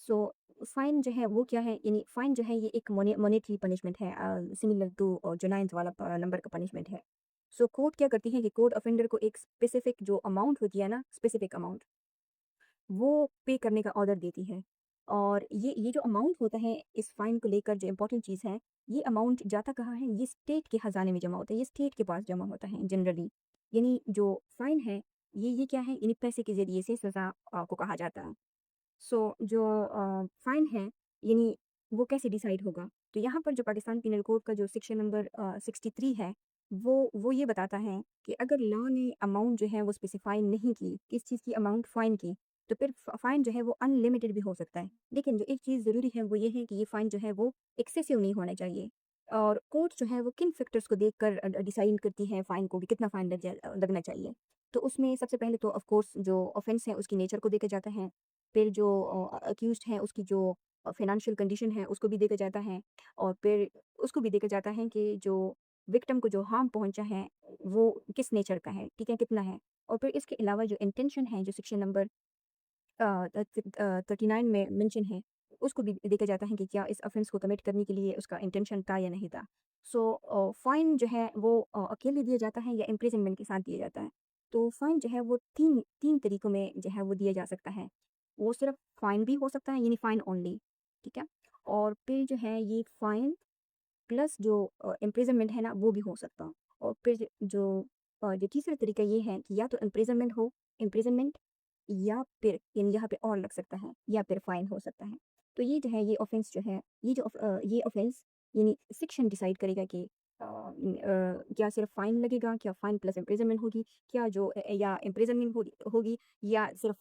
सो फाइन जो है वो क्या है, यानी फाइन जो है ये एक मॉनेटरी पनिशमेंट है, सिमिलर टू जो 9th वाला नंबर का पनिशमेंट है। सो कोर्ट क्या करती है कि कोर्ट ऑफेंडर को एक स्पेसिफिक जो अमाउंट होती है ना, स्पेसिफिक अमाउंट वो पे करने का ऑर्डर देती है। और ये जो अमाउंट होता है इस फ़ाइन को लेकर जो इम्पोर्टेंट चीज़ है, ये अमाउंट जाता कहाँ है? ये स्टेट के खज़ाने में जमा होता है, ये स्टेट के पास जमा होता है जनरली। यानी जो फ़ाइन है, ये क्या है? यानी पैसे के ज़रिए से सज़ा को कहा जाता है। सो जो फ़ाइन है, यानी वो कैसे डिसाइड होगा? तो यहाँ पर जो पाकिस्तान पिनल कोड का जो सेक्शन नंबर 63 है, वो ये बताता है कि अगर लॉ ने अमाउंट जो है वो स्पेसिफ़ाई नहीं की, किस चीज़ की अमाउंट फ़ाइन की, तो फिर फ़ाइन जो है वो अनलिमिटेड भी हो सकता है। लेकिन जो एक चीज़ ज़रूरी है वो ये है कि ये फ़ाइन जो है वो एक्सेसिव नहीं होना चाहिए। और कोर्ट जो है वो किन फैक्टर्स को देखकर डिसाइड करती है फ़ाइन को कि कितना फ़ाइन लगना चाहिए। तो उसमें सबसे पहले तो ऑफ़ कोर्स जो ऑफ़ेंस है उसकी नेचर को देखा जाता है। फिर जो अक्यूज़्ड है उसकी जो फ़ाइनेंशियल कंडीशन है उसको भी देखा जाता है। और फिर उसको भी देखा जाता है कि जो विक्टिम को जो हार्म पहुँचा है वो किस नेचर का है, ठीक है? कितना है? और फिर इसके अलावा जो इंटेंशन है जो सेक्शन नंबर 39 में मेंशन है, उसको भी देखा जाता है कि क्या इस ऑफ़ेंस को कमिट करने के लिए उसका इंटेंशन था या नहीं था। सो फ़ाइन जो है वो अकेले दिया जाता है या इम्प्रिज़नमेंट के साथ दिया जाता है। तो फ़ाइन जो है वो 3 तरीकों में जो है वो दिया जा सकता है। वो सिर्फ़ फ़ाइन भी हो सकता है यानी फ़ाइन ओनली, ठीक है? और फिर जो है ये फ़ाइन प्लस जो इम्प्रिज़नमेंट है ना वो भी हो सकता। और फिर जो तीसरा तरीका ये है कि या तो इम्प्रिज़नमेंट या फिर यानी यहाँ पे और लग सकता है या फिर फाइन हो सकता है। तो ये जो है ये ऑफ़ेंस जो है ये ऑफ़ेंस यानी सेक्शन डिसाइड करेगा कि क्या सिर्फ़ फाइन लगेगा, क्या फाइन प्लस इम्प्रिज़नमेंट होगी, क्या या इम्प्रिज़नमेंट होगी या सिर्फ़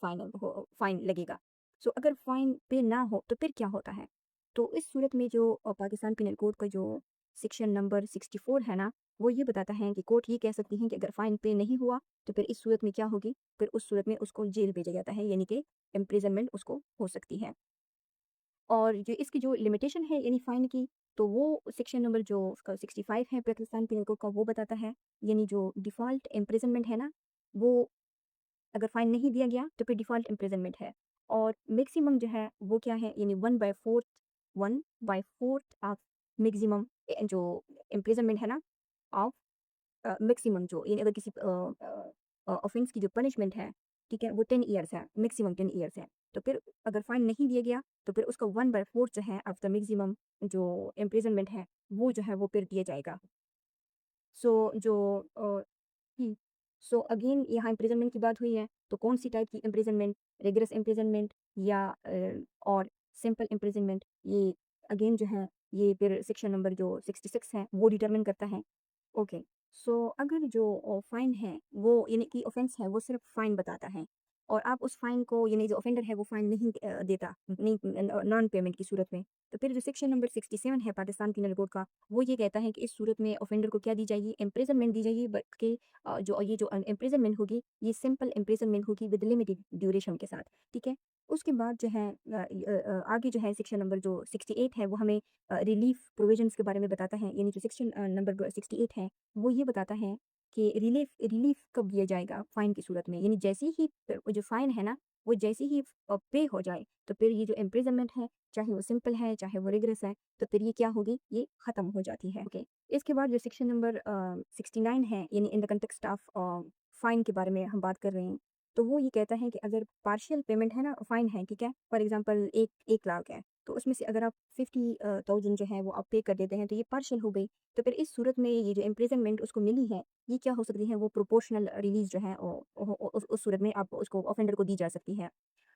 फाइन लगेगा। सो अगर फाइन पे ना हो तो फिर क्या होता है? तो इस सूरत में जो पाकिस्तान पिनल कोड का जो सेक्शन नंबर 64 है ना, वो ये बताता है कि कोर्ट ये कह सकती है कि अगर फाइन पे नहीं हुआ, तो फिर इस सूरत में क्या होगी? फिर उस सूरत में उसको जेल भेजा जाता है, यानी कि इम्प्रिज़नमेंट उसको हो सकती है। और जो इसकी जो लिमिटेशन है यानी फ़ाइन की, तो वो सेक्शन नंबर जो उसका 65 है पाकिस्तान पिनल कोड का वो बताता है, यानी जो डिफ़ॉल्ट इम्प्रिज़नमेंट है ना, वो अगर फ़ाइन नहीं दिया गया तो फिर डिफ़ॉल्ट इम्प्रिज़नमेंट है। और मैक्सिमम जो है वो क्या है यानी 1/4 ऑफ मैक्सिमम जो इम्प्रिज़नमेंट है ना ऑफ मैक्सिमम जो यानी अगर किसी ऑफेंस की जो पनिशमेंट है, ठीक है, वो 10 इयर्स है, मैक्सिमम 10 इयर्स है। तो फिर अगर फाइन नहीं दिया गया, तो फिर उसका 1/4 जो है ऑफ द मैक्सिमम जो इम्प्रिजनमेंट है, वो जो है वो फिर दिया जाएगा। सो जो हुँ, सो अगेन यहाँ इम्प्रिजनमेंट की बात हुई है, तो कौन-सी टाइप की इम्प्रिजनमेंट, रिगरस इम्प्रिजनमेंट या और सिंपल इम्प्रिजनमेंट, ये अगेन जो है, ये फिर सेक्शन नंबर जो 66 है, वो डिटरमिन करता है। ओके, सो अगर जो फाइन है वो यानी कि ऑफेंस है वो सिर्फ फाइन बताता है और आप उस फाइन को यानी जो ऑफेंडर है वो फाइन नहीं देता नहीं नॉन पेमेंट की सूरत में, तो फिर जो सेक्शन नंबर 67 है पाकिस्तान पिनल कोड का, वो ये कहता है कि इस सूरत में ऑफेंडर को क्या दी जाएगी, इम्प्रिजनमेंट दी जाएगी, बल्कि जो इम्प्रिजनमेंट होगी ये सिंपल इम्प्रिजनमेंट होगी विद लिमिटेड ड्यूरेशन के साथ, ठीक है। उसके बाद जो है आगे जो है सेक्शन नंबर जो 68 है वो हमें रिलीफ प्रोविजंस के बारे में बताता है, यानी जो सेक्शन नंबर 68 है वो ये बताता है कि रिलीफ रिलीफ कब दिया जाएगा फाइन की सूरत में, यानी जैसे ही वो जो फाइन है ना वो जैसे ही पे हो जाए तो फिर ये जो इम्प्रिजनमेंट है, चाहे वो सिंपल है चाहे वो रिगरस है, तो फिर ये क्या होगी, ये खत्म हो जाती है। ओके, इसके बाद जो सेक्शन नंबर 69 है यानी in the context of fine के बारे में हम बात कर रहे हैं, तो वो ये कहता है कि अगर पार्शियल पेमेंट है ना फाइन है, ठीक है, फॉर एग्जांपल 1 लाख है, तो उसमें से अगर आप 50,000 जो है वो आप पे कर देते हैं तो ये पार्शियल हो गई। तो फिर इस सूरत में ये जो इम्प्रिजनमेंट उसको मिली है, ये क्या हो सकती है, वो प्रोपोर्शनल रिलीज़ जो है उस सूरत में आप उसको ऑफेंडर को दी जा सकती है।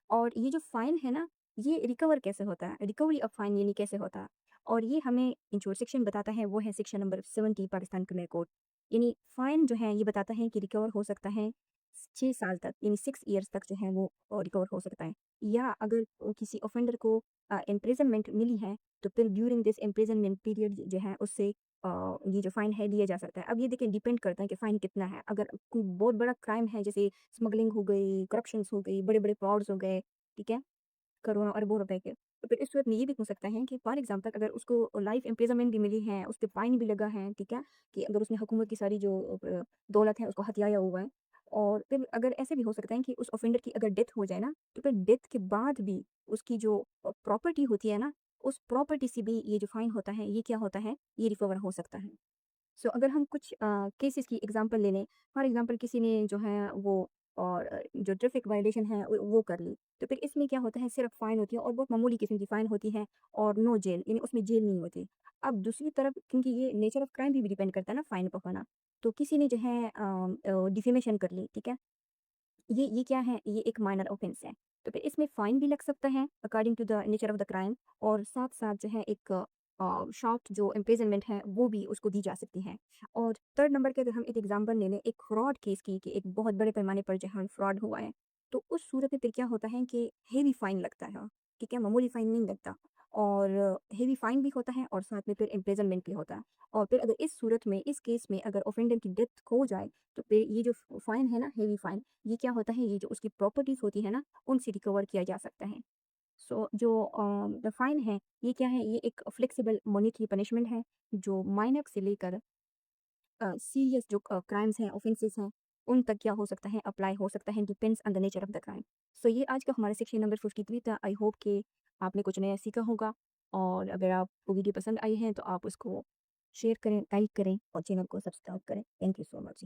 और ये जो फाइन है ना, ये रिकवर कैसे होता है? रिकवरी ऑफ फाइन यानी कैसे होता है? और ये हमें जो सेक्शन बताता है वो है section number 70 Pakistan criminal code. यानी फाइन जो है ये बताता है कि रिकवर हो सकता है 6 साल तक, यानी 6 इयर्स तक जो है वो रिकवर हो सकता है। या अगर किसी ऑफेंडर को इम्प्रिजनमेंट मिली है, तो फिर ड्यूरिंग दिस इम्प्रिजनमेंट पीरियड जो है उससे ये जो फाइन है लिया जा सकता है। अब ये देखिए डिपेंड करता है कि फाइन कितना है। अगर कोई बहुत बड़ा क्राइम है जैसे स्मगलिंग हो गई, करप्शंस हो गई, बड़े-बड़े फ्रॉड्स हो गए, ठीक है? करोड़ों अरबों रुपए के। तो फिर इस सूरत में ये भी हो सकता है कि फॉर एग्ज़ाम्पल अगर उसको लाइफ़ इम्प्रिज़नमेंट भी मिली है, उस पे फाइन भी लगा है, ठीक है? कि अगर उसने हुकूमत की सारी जो दौलत है उसको हथियाया हुआ है। और फिर अगर ऐसे भी हो सकता है कि उस ऑफेंडर की अगर डेथ हो जाए ना, तो फिर डेथ के बाद भी उसकी जो प्रॉपर्टी होती है ना, उस प्रॉपर्टी से भी ये जो फाइन होता है, ये क्या होता है, ये रिकवर हो सकता है। सो अगर हम कुछ केसेस की एग्जांपल ले लें, फॉर एग्जांपल किसी ने जो है वो और जो ट्रैफिक वायलेशन है वो कर ली। तो फिर इसमें क्या होता है, सिर्फ़ फ़ाइन होती है और बहुत मामूली किस्म की फ़ाइन होती है और नो जेल, यानी उसमें जेल नहीं होती। अब दूसरी तरफ क्योंकि ये नेचर ऑफ़ क्राइम भी डिपेंड करता है ना फ़ाइन पे होना। तो किसी ने जो है डिफ़ेमेशन कर ली, ठीक है? ये क्या है? ये एक माइनर ऑफ़ेंस है। तो फिर इसमें फ़ाइन भी लग सकता है according to the nature of the crime और साथ-साथ जो है एक शॉर्ट जो इम्प्रिज़नमेंट है वो भी उसको दी जा सकती है। और थर्ड नंबर के अगर हम एक एग्ज़ाम्पल ले लें एक फ्रॉड केस की कि एक बहुत बड़े पैमाने पर जहाँ फ्रॉड हुआ है, तो उस सूरत में फिर क्या होता है कि हेवी फ़ाइन लगता है, ठीक है? मामूली फ़ाइन नहीं लगता और हेवी फ़ाइन भी होता है और साथ में फिर इम्प्रिज़नमेंट भी होता है। और फिर अगर इस सूरत में, इस केस में अगर ऑफ़ेंडर की डेथ हो जाए, तो फिर ये जो फ़ाइन है ना, हेवी फ़ाइन, ये क्या होता है, ये जो उसकी प्रॉपर्टीज़ होती है ना, उनसे रिकवर किया जा सकता है। सो जो द फाइन है, ये क्या है? ये एक फ्लेक्सिबल मॉनेटरी पनिशमेंट है, जो माइनर से लेकर सीरियस जो क्राइम्स हैं, ऑफेंसेस हैं, उन तक क्या हो सकता है, अप्लाई हो सकता है, depends on the nature of the crime. So ये आज का हमारा सेक्शन नंबर 53 था। आई होप कि आपने कुछ नया सीखा होगा और अगर आपको वीडियो पसंद आई है, तो आप उसको शेयर करें, लाइक करें और चैनल को सब्सक्राइब करें। Thank you so much.